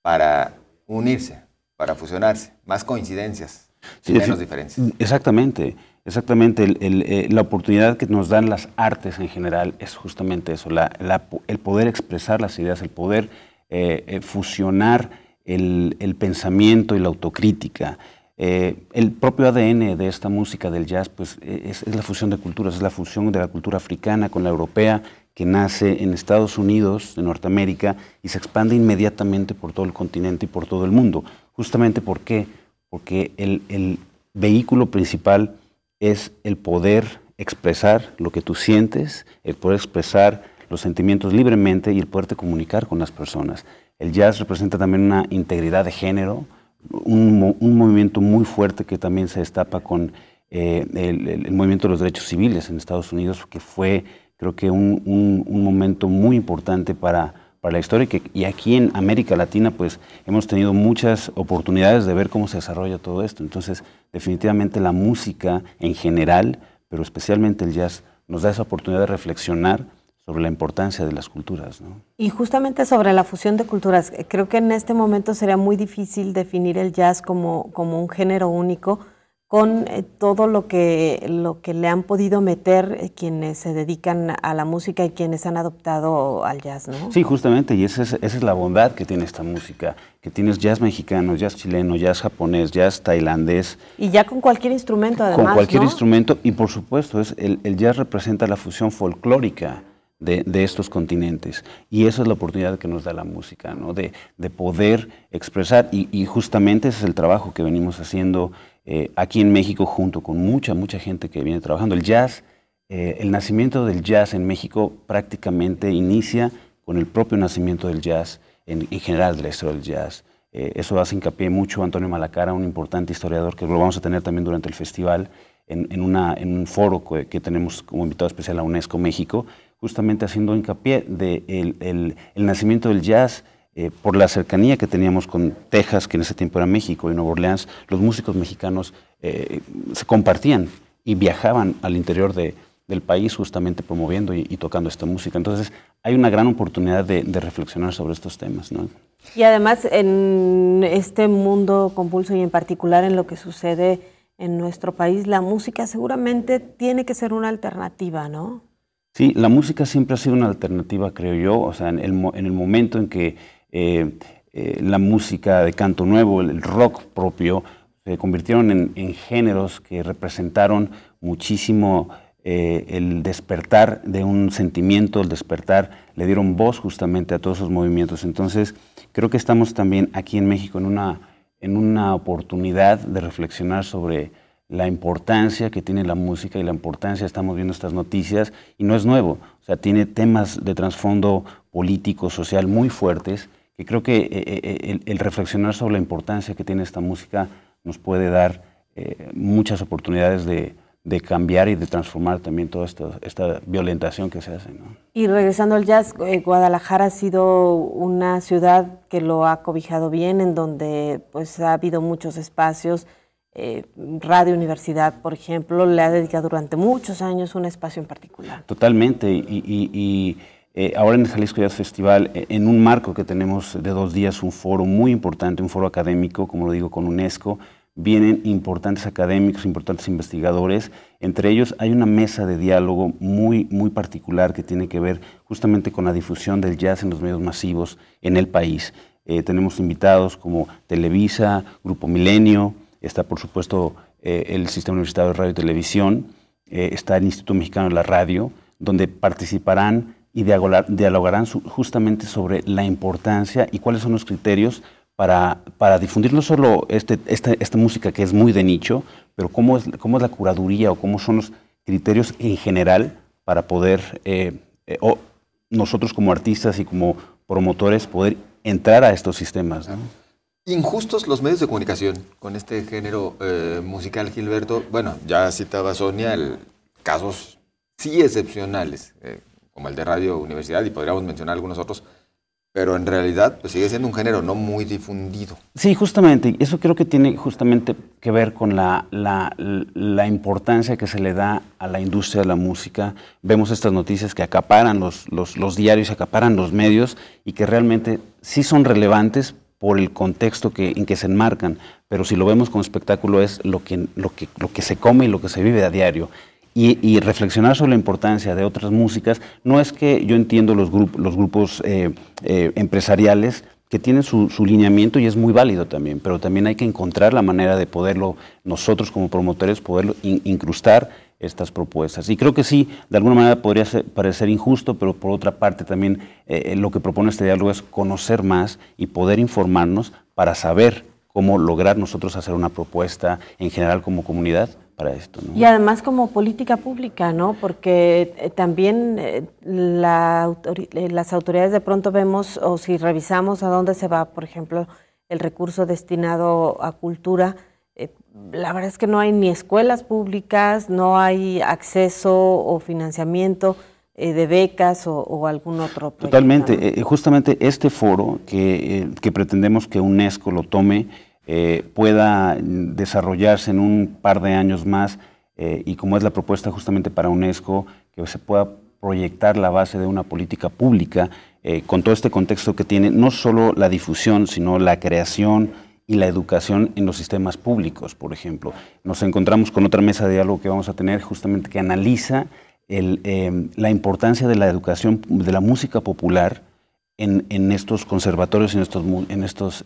[SPEAKER 2] para unirse, para fusionarse, más coincidencias sin menos diferencias.
[SPEAKER 6] Exactamente. La oportunidad que nos dan las artes en general es justamente eso, el poder expresar las ideas, el poder fusionar el pensamiento y la autocrítica. El propio ADN de esta música del jazz pues, es la fusión de culturas, es la fusión de la cultura africana con la europea, que nace en Estados Unidos, en Norteamérica, y se expande inmediatamente por todo el continente y por todo el mundo. Justamente ¿por qué? Porque el vehículo principal es el poder expresar lo que tú sientes, el poder expresar los sentimientos libremente y el poderte comunicar con las personas. El jazz representa también una integridad de género, un movimiento muy fuerte que también se destapa con el movimiento de los derechos civiles en Estados Unidos, que fue, creo que, un momento muy importante para la historia, y aquí en América Latina pues hemos tenido muchas oportunidades de ver cómo se desarrolla todo esto. Entonces, definitivamente la música en general, pero especialmente el jazz, nos da esa oportunidad de reflexionar sobre la importancia de las culturas, ¿no?
[SPEAKER 3] Y justamente sobre la fusión de culturas, creo que en este momento sería muy difícil definir el jazz como un género único, con todo lo que le han podido meter quienes se dedican a la música y quienes han adoptado al jazz, ¿no?
[SPEAKER 6] Sí, justamente, y esa es la bondad que tiene esta música, que tienes jazz mexicano, jazz chileno, jazz japonés, jazz tailandés.
[SPEAKER 3] Y ya con cualquier instrumento, además,
[SPEAKER 6] con cualquier
[SPEAKER 3] ¿no?
[SPEAKER 6] instrumento, y por supuesto, el jazz representa la fusión folclórica de estos continentes, y esa es la oportunidad que nos da la música, ¿no? De poder expresar, y justamente ese es el trabajo que venimos haciendo aquí en México, junto con mucha gente que viene trabajando. El jazz, el nacimiento del jazz en México prácticamente inicia con el propio nacimiento del jazz en general de la historia del jazz. Eso hace hincapié mucho Antonio Malacara, un importante historiador que lo vamos a tener también durante el festival, en un foro que tenemos como invitado especial a UNESCO México, justamente haciendo hincapié de el nacimiento del jazz. Por la cercanía que teníamos con Texas, que en ese tiempo era México, y Nueva Orleans, los músicos mexicanos se compartían y viajaban al interior del país justamente promoviendo y tocando esta música. Entonces hay una gran oportunidad de reflexionar sobre estos temas, ¿no?
[SPEAKER 3] Y además en este mundo convulso y en particular en lo que sucede en nuestro país, la música seguramente tiene que ser una alternativa, ¿no?
[SPEAKER 6] Sí, la música siempre ha sido una alternativa, creo yo. O sea, en el momento en que la música de canto nuevo, el rock propio, se convirtieron en géneros que representaron muchísimo el despertar de un sentimiento, el despertar, le dieron voz justamente a todos esos movimientos. Entonces, creo que estamos también aquí en México en una oportunidad de reflexionar sobre la importancia que tiene la música y la importancia, estamos viendo estas noticias, y no es nuevo, o sea, tiene temas de trasfondo político, social muy fuertes, que creo que el reflexionar sobre la importancia que tiene esta música nos puede dar muchas oportunidades de cambiar y de transformar también toda esta violentación que se hace, ¿no?
[SPEAKER 3] Y regresando al jazz, Guadalajara ha sido una ciudad que lo ha cobijado bien, en donde pues ha habido muchos espacios. Radio Universidad, por ejemplo, le ha dedicado durante muchos años un espacio en particular.
[SPEAKER 6] Totalmente, y ahora en el Jalisco Jazz Festival, en un marco que tenemos de 2 días, un foro muy importante, un foro académico, como lo digo, con UNESCO, vienen importantes académicos, importantes investigadores. Entre ellos hay una mesa de diálogo muy particular que tiene que ver justamente con la difusión del jazz en los medios masivos en el país. Tenemos invitados como Televisa, Grupo Milenio, está por supuesto el Sistema Universitario de Radio y Televisión, está el Instituto Mexicano de la Radio, donde participarán y dialogarán justamente sobre la importancia y cuáles son los criterios para difundir no solo esta música que es muy de nicho, pero cómo es la curaduría o cómo son los criterios en general para poder, nosotros como artistas y como promotores, poder entrar a estos sistemas, ¿no?
[SPEAKER 2] Injustos los medios de comunicación con este género musical, Gilberto. Bueno, ya citaba Sonia casos sí excepcionales, como el de Radio Universidad, y podríamos mencionar algunos otros, pero en realidad pues sigue siendo un género no muy difundido.
[SPEAKER 6] Sí, justamente, eso creo que tiene justamente que ver con la importancia que se le da a la industria de la música. Vemos estas noticias que acaparan los diarios, acaparan los medios, y que realmente sí son relevantes, por el contexto en que se enmarcan, pero si lo vemos como espectáculo es lo que se come y lo que se vive a diario. Y reflexionar sobre la importancia de otras músicas. No es que yo entiendo los grupos empresariales que tienen su lineamiento y es muy válido también, pero también hay que encontrar la manera de poderlo, nosotros como promotores, poderlo incrustar estas propuestas. Y creo que sí, de alguna manera podría parecer injusto, pero por otra parte también lo que propone este diálogo es conocer más y poder informarnos para saber cómo lograr nosotros hacer una propuesta en general como comunidad para esto, ¿no?
[SPEAKER 3] Y además como política pública, ¿no? Porque también las autoridades de pronto vemos, o si revisamos a dónde se va, por ejemplo, el recurso destinado a cultura, la verdad es que no hay ni escuelas públicas, no hay acceso o financiamiento de becas o algún otro proyecto.
[SPEAKER 6] Totalmente, ¿no? Justamente este foro que pretendemos que UNESCO lo tome, pueda desarrollarse en un par de años más y como es la propuesta justamente para UNESCO, que se pueda proyectar la base de una política pública con todo este contexto que tiene no solo la difusión, sino la creación y la educación en los sistemas públicos, por ejemplo. Nos encontramos con otra mesa de diálogo que vamos a tener justamente que analiza la importancia de la educación, de la música popular en estos conservatorios, en estas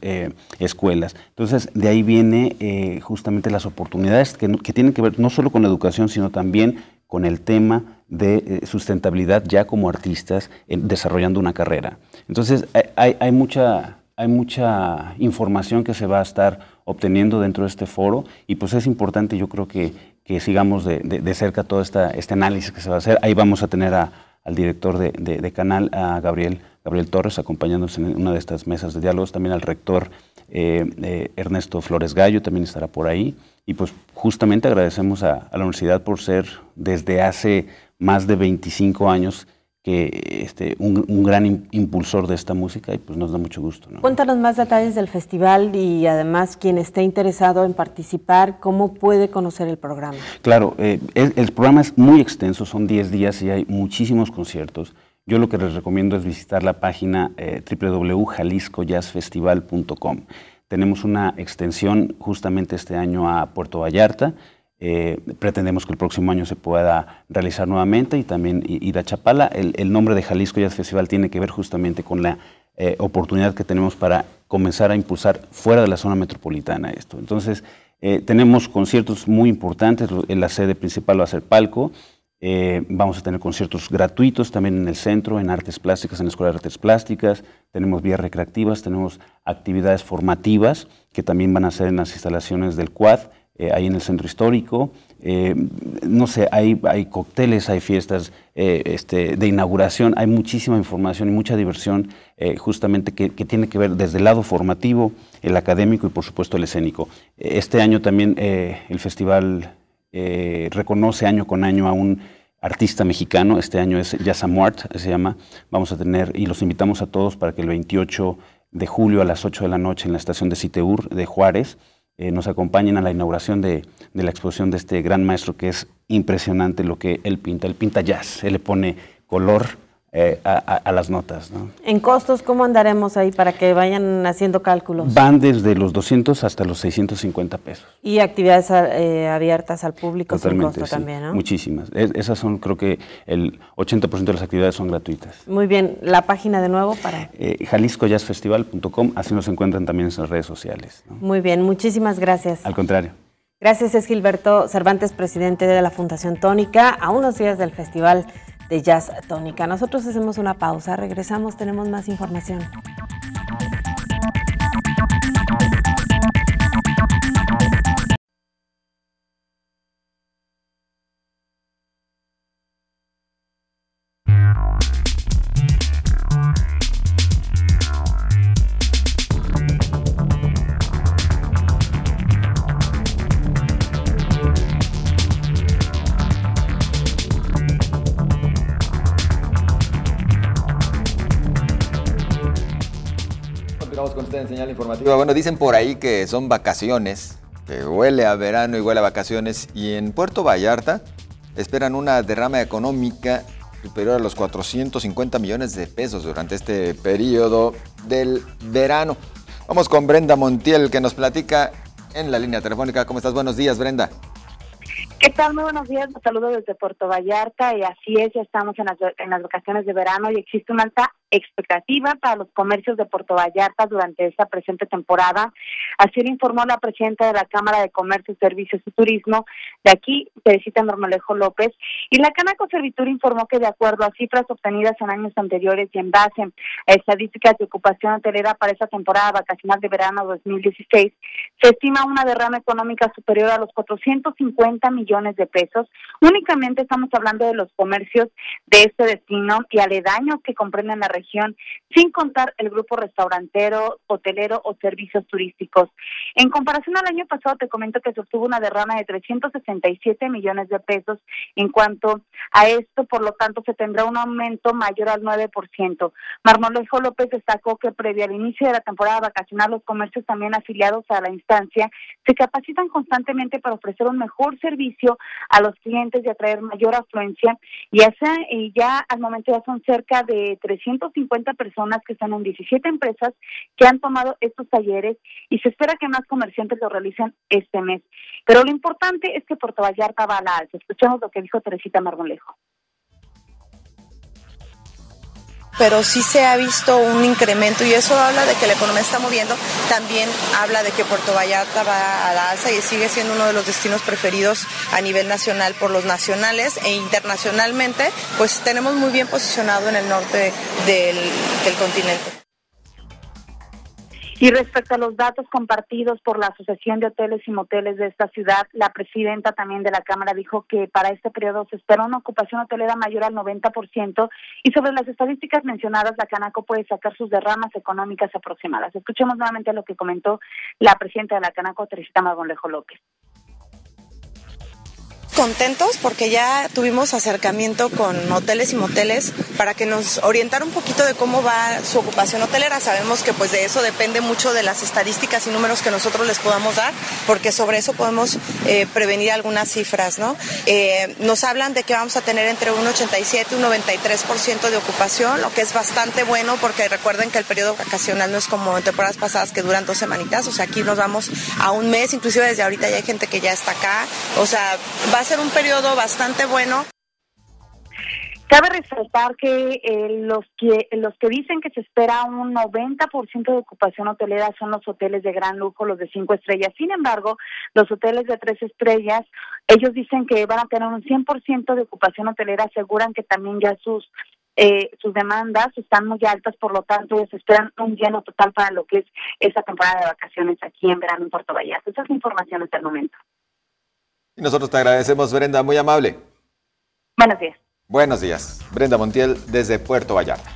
[SPEAKER 6] escuelas. Entonces, de ahí viene justamente las oportunidades que tienen que ver no solo con la educación, sino también con el tema de sustentabilidad ya como artistas desarrollando una carrera. Entonces, hay mucha información que se va a estar obteniendo dentro de este foro y pues es importante, yo creo que sigamos de cerca todo este análisis que se va a hacer. Ahí vamos a tener al director de Canal, a Gabriel Torres, acompañándonos en una de estas mesas de diálogos, también al rector Ernesto Flores Gallo, también estará por ahí. Y pues justamente agradecemos a la universidad por ser desde hace más de 25 años que un gran impulsor de esta música y pues nos da mucho gusto, ¿no?
[SPEAKER 3] Cuéntanos más detalles del festival y además quien esté interesado en participar, ¿cómo puede conocer el programa? Claro,
[SPEAKER 6] el programa es muy extenso, son 10 días y hay muchísimos conciertos. Yo lo que les recomiendo es visitar la página www.jaliscojazzfestival.com. Tenemos una extensión justamente este año a Puerto Vallarta. Pretendemos que el próximo año se pueda realizar nuevamente y también ir a Chapala. El nombre de Jalisco Jazz Festival tiene que ver justamente con la oportunidad que tenemos para comenzar a impulsar fuera de la zona metropolitana esto. Entonces, tenemos conciertos muy importantes. La sede principal va a ser Palco. Vamos a tener conciertos gratuitos también en el centro, en Artes Plásticas, en la Escuela de Artes Plásticas. Tenemos vías recreativas, tenemos actividades formativas que también van a ser en las instalaciones del Quad. Ahí en el centro histórico, no sé, hay cócteles, hay fiestas de inauguración, hay muchísima información y mucha diversión justamente que tiene que ver desde el lado formativo, el académico y por supuesto el escénico. Este año también el festival reconoce año con año a un artista mexicano, este año es Jazzamuart, se llama, vamos a tener, y los invitamos a todos para que el 28 de julio a las 8 de la noche en la estación de Citeur de Juárez, nos acompañen a la inauguración de la exposición de este gran maestro que es impresionante lo que él pinta jazz, él le pone color a las notas, ¿no?
[SPEAKER 3] En costos, ¿cómo andaremos ahí para que vayan haciendo cálculos?
[SPEAKER 6] Van desde los 200 hasta los 650 pesos.
[SPEAKER 3] Y actividades abiertas al público sin costo
[SPEAKER 6] sí,
[SPEAKER 3] también, ¿no?
[SPEAKER 6] Muchísimas. Esas son, creo que el 80% de las actividades son gratuitas.
[SPEAKER 3] Muy bien, la página de nuevo para...
[SPEAKER 6] jaliscojazzfestival.com, así nos encuentran también en las redes sociales, ¿no?
[SPEAKER 3] Muy bien, muchísimas gracias.
[SPEAKER 6] Al contrario.
[SPEAKER 3] Gracias, es Gilberto Cervantes, presidente de la Fundación Tónica, a unos días del Festival de Jazz Tónica. Nosotros hacemos una pausa, regresamos, tenemos más información.
[SPEAKER 2] Con esta señal informativa. Bueno, dicen por ahí que son vacaciones, que huele a verano y huele a vacaciones, y en Puerto Vallarta esperan una derrama económica superior a los 450 millones de pesos durante este periodo del verano. Vamos con Brenda Montiel, que nos platica en la línea telefónica. ¿Cómo estás? Buenos días, Brenda.
[SPEAKER 7] ¿Qué tal? Muy buenos días. Los saludo desde Puerto Vallarta y así es, ya estamos en las vacaciones de verano y existe una alta expectativa para los comercios de Puerto Vallarta durante esta presente temporada. Así lo informó la presidenta de la Cámara de Comercio, Servicios y Turismo de aquí, Teresita Marmolejo López, y la Canaco Servitur informó que de acuerdo a cifras obtenidas en años anteriores y en base a estadísticas de ocupación hotelera para esta temporada vacacional de verano 2016, se estima una derrama económica superior a los 450 millones de pesos. Únicamente estamos hablando de los comercios de este destino y aledaños que comprenden la región, sin contar el grupo restaurantero, hotelero o servicios turísticos. En comparación al año pasado, te comento que se obtuvo una derrama de 367 millones de pesos. En cuanto a esto, por lo tanto, se tendrá un aumento mayor al 9%. Marmolejo López destacó que previo al inicio de la temporada vacacional, los comercios también afiliados a la instancia se capacitan constantemente para ofrecer un mejor servicio a los clientes y atraer mayor afluencia, y ya al momento ya son cerca de 350 personas que están en 17 empresas que han tomado estos talleres y se espera que más comerciantes lo realicen este mes. Pero lo importante es que Puerto Vallarta va a la alza. Escuchemos lo que dijo Teresita Marmolejo.
[SPEAKER 9] Pero sí se ha visto un incremento y eso habla de que la economía está moviendo. También habla de que Puerto Vallarta va a la alza y sigue siendo uno de los destinos preferidos a nivel nacional por los nacionales, e internacionalmente pues tenemos muy bien posicionado en el norte del continente.
[SPEAKER 7] Y respecto a los datos compartidos por la Asociación de Hoteles y Moteles de esta ciudad, la presidenta también de la Cámara dijo que para este periodo se espera una ocupación hotelera mayor al 90%, y sobre las estadísticas mencionadas, la Canaco puede sacar sus derramas económicas aproximadas. Escuchemos nuevamente lo que comentó la presidenta de la Canaco, Teresita Marmolejo López.
[SPEAKER 9] Contentos porque ya tuvimos acercamiento con hoteles y moteles para que nos orientara un poquito de cómo va su ocupación hotelera. Sabemos que pues de eso depende mucho de las estadísticas y números que nosotros les podamos dar, porque sobre eso podemos prevenir algunas cifras, ¿no? Nos hablan de que vamos a tener entre un 87 y un 93% de ocupación, lo que es bastante bueno, porque recuerden que el periodo vacacional no es como en temporadas pasadas que duran 2 semanitas, o sea, aquí nos vamos a un mes, inclusive desde ahorita ya hay gente que ya está acá, o sea, va a ser un periodo bastante bueno.
[SPEAKER 7] Cabe resaltar que los que dicen que se espera un 90% de ocupación hotelera son los hoteles de gran lujo, los de 5 estrellas. Sin embargo, los hoteles de 3 estrellas, ellos dicen que van a tener un 100% de ocupación hotelera, aseguran que también ya sus demandas están muy altas, por lo tanto se esperan un lleno total para lo que es esta temporada de vacaciones aquí en verano en Puerto Vallarta. Esa es la información hasta el momento.
[SPEAKER 2] Y nosotros te agradecemos, Brenda, muy amable.
[SPEAKER 7] Buenos días.
[SPEAKER 2] Buenos días. Brenda Montiel desde Puerto Vallarta.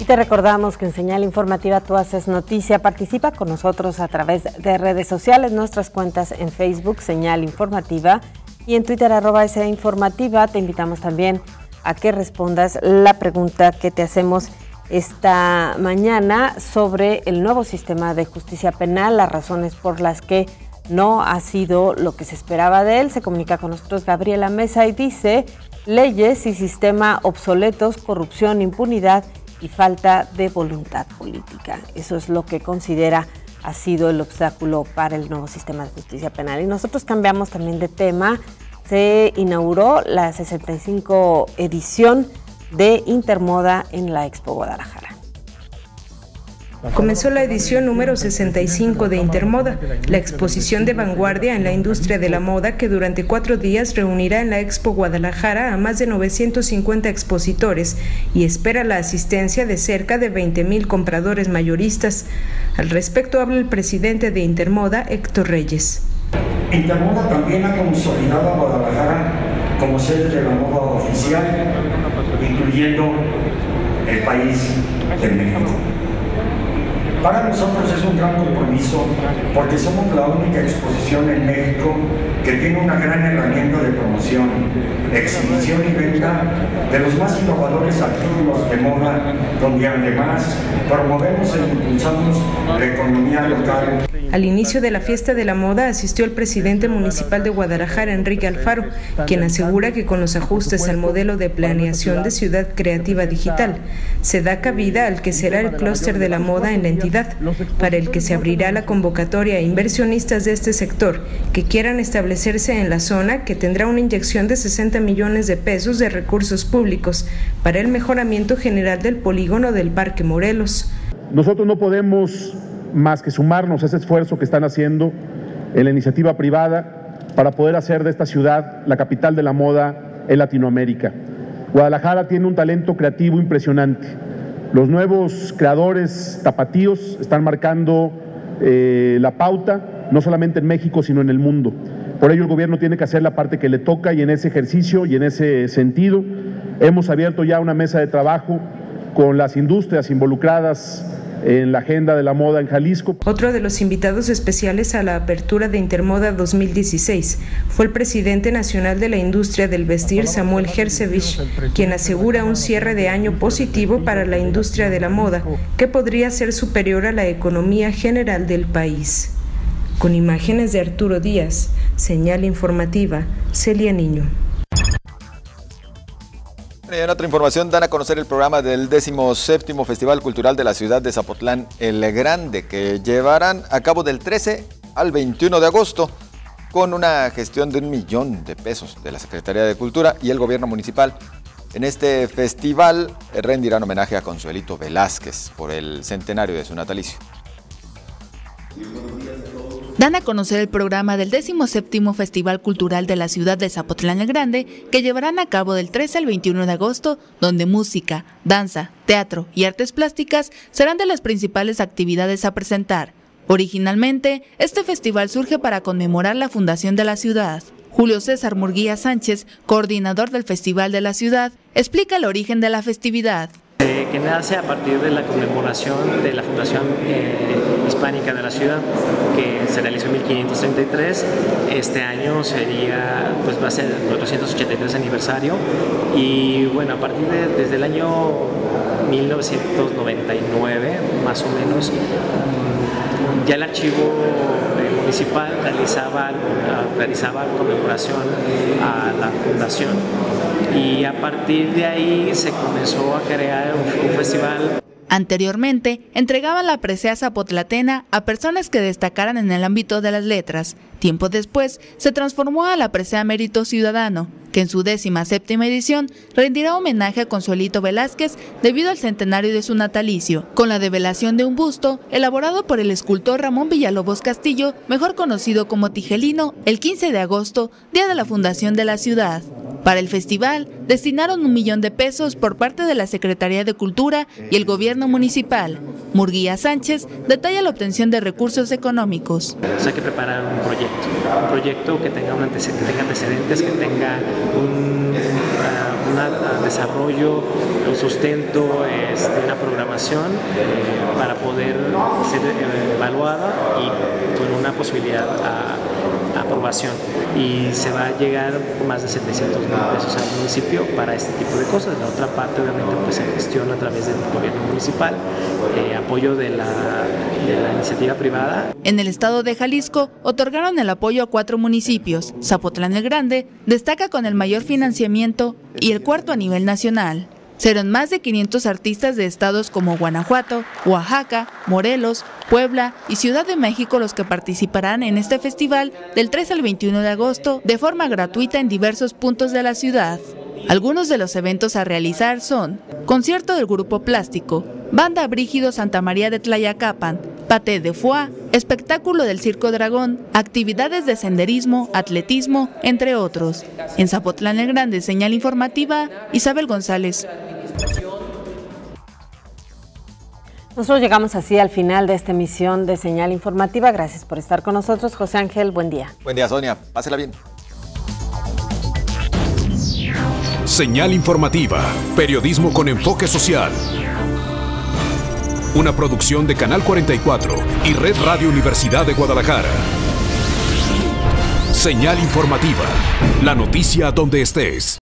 [SPEAKER 3] Y te recordamos que en Señal Informativa tú haces noticia. Participa con nosotros a través de redes sociales, nuestras cuentas en Facebook, Señal Informativa, y en Twitter, @SEInformativa. Te invitamos también a que respondas la pregunta que te hacemos esta mañana sobre el nuevo sistema de justicia penal, las razones por las que no ha sido lo que se esperaba de él. Se comunica con nosotros Gabriela Mesa y dice: leyes y sistema obsoletos, corrupción, impunidad y falta de voluntad política. Eso es lo que considera ha sido el obstáculo para el nuevo sistema de justicia penal. Y nosotros cambiamos también de tema. Se inauguró la 65 edición de Intermoda en la Expo Guadalajara.
[SPEAKER 10] Comenzó la edición número 65 de Intermoda, la exposición de vanguardia en la industria de la moda que durante 4 días reunirá en la Expo Guadalajara a más de 950 expositores y espera la asistencia de cerca de 20,000 compradores mayoristas. Al respecto habla el presidente de Intermoda, Héctor Reyes.
[SPEAKER 24] Intermoda también ha consolidado a Guadalajara como sede de la moda oficial, incluyendo el país de México. Para nosotros es un gran compromiso porque somos la única exposición en México que tiene una gran herramienta de promoción, exhibición y venta de los más innovadores artículos de moda, donde además promovemos e impulsamos la economía local.
[SPEAKER 10] Al inicio de la fiesta de la moda asistió el presidente municipal de Guadalajara, Enrique Alfaro, quien asegura que con los ajustes al modelo de planeación de ciudad creativa digital, se da cabida al que será el clúster de la moda en la entidad, para el que se abrirá la convocatoria a inversionistas de este sector que quieran establecerse en la zona, que tendrá una inyección de 60 millones de pesos de recursos públicos para el mejoramiento general del polígono del Parque Morelos.
[SPEAKER 11] Nosotros no podemos más que sumarnos a ese esfuerzo que están haciendo en la iniciativa privada para poder hacer de esta ciudad la capital de la moda en Latinoamérica. Guadalajara tiene un talento creativo impresionante. Los nuevos creadores tapatíos están marcando la pauta, no solamente en México, sino en el mundo. Por ello el gobierno tiene que hacer la parte que le toca, y en ese ejercicio y en ese sentido hemos abierto ya una mesa de trabajo con las industrias involucradas en la agenda de la moda en Jalisco.
[SPEAKER 10] Otro de los invitados especiales a la apertura de Intermoda 2016 fue el presidente nacional de la industria del vestir, Samuel Hercevich, quien asegura un cierre de año positivo para la industria de la moda, que podría ser superior a la economía general del país. Con imágenes de Arturo Díaz, señal informativa, Celia Niño.
[SPEAKER 2] En otra información, dan a conocer el programa del 17º Festival Cultural de la ciudad de Zapotlán el Grande, que llevarán a cabo del 13 al 21 de agosto con una gestión de 1 millón de pesos de la Secretaría de Cultura y el gobierno municipal. En este festival rendirán homenaje a Consuelito Velázquez por el centenario de su natalicio.
[SPEAKER 12] Dan a conocer el programa del 17º Festival Cultural de la ciudad de Zapotlán el Grande, que llevarán a cabo del 13 al 21 de agosto, donde música, danza, teatro y artes plásticas serán de las principales actividades a presentar. Originalmente, este festival surge para conmemorar la fundación de la ciudad. Julio César Murguía Sánchez, coordinador del Festival de la ciudad, explica el origen de la festividad.
[SPEAKER 16] Que nace a partir de la conmemoración de la fundación hispánica de la ciudad, que se realizó en 1533. Este año sería, pues va a ser el 483 aniversario, y bueno, a partir desde el año 1999, más o menos, ya el archivo municipal realizaba conmemoración a la fundación, y a partir de ahí se comenzó a crear un festival.
[SPEAKER 12] Anteriormente, entregaban la presea zapotlatena a personas que destacaran en el ámbito de las letras. Tiempo después, se transformó a la presea Mérito Ciudadano, que en su 17ª edición rendirá homenaje a Consuelito Velázquez debido al centenario de su natalicio, con la develación de un busto elaborado por el escultor Ramón Villalobos Castillo, mejor conocido como Tigelino, el 15 de agosto, día de la fundación de la ciudad. Para el festival, destinaron 1 millón de pesos por parte de la Secretaría de Cultura y el gobierno municipal. Murguía Sánchez detalla la obtención de recursos económicos.
[SPEAKER 16] Hay que preparar un proyecto que tenga antecedentes, que tenga un desarrollo, un sustento, una programación para poder ser evaluada y con una posibilidad a aprobación, y se va a llegar más de 700,000 pesos al municipio para este tipo de cosas. La otra parte obviamente pues se gestiona a través del gobierno municipal, apoyo de la iniciativa privada.
[SPEAKER 12] En el estado de Jalisco otorgaron el apoyo a 4 municipios. Zapotlán el Grande destaca con el mayor financiamiento y el 4º a nivel nacional. Serán más de 500 artistas de estados como Guanajuato, Oaxaca, Morelos, Puebla y Ciudad de México los que participarán en este festival del 3 al 21 de agosto de forma gratuita en diversos puntos de la ciudad. Algunos de los eventos a realizar son concierto del Grupo Plástico, Banda Brígido Santa María de Tlayacapan, paté de foie, espectáculo del Circo Dragón, actividades de senderismo, atletismo, entre otros. En Zapotlán el Grande, señal informativa, Isabel González.
[SPEAKER 3] Nosotros llegamos así al final de esta emisión de Señal Informativa. Gracias por estar con nosotros. José Ángel, buen día.
[SPEAKER 2] Buen día, Sonia. Pásela bien.
[SPEAKER 13] Señal Informativa, periodismo con enfoque social. Una producción de Canal 44 y Red Radio Universidad de Guadalajara. Señal Informativa, la noticia donde estés.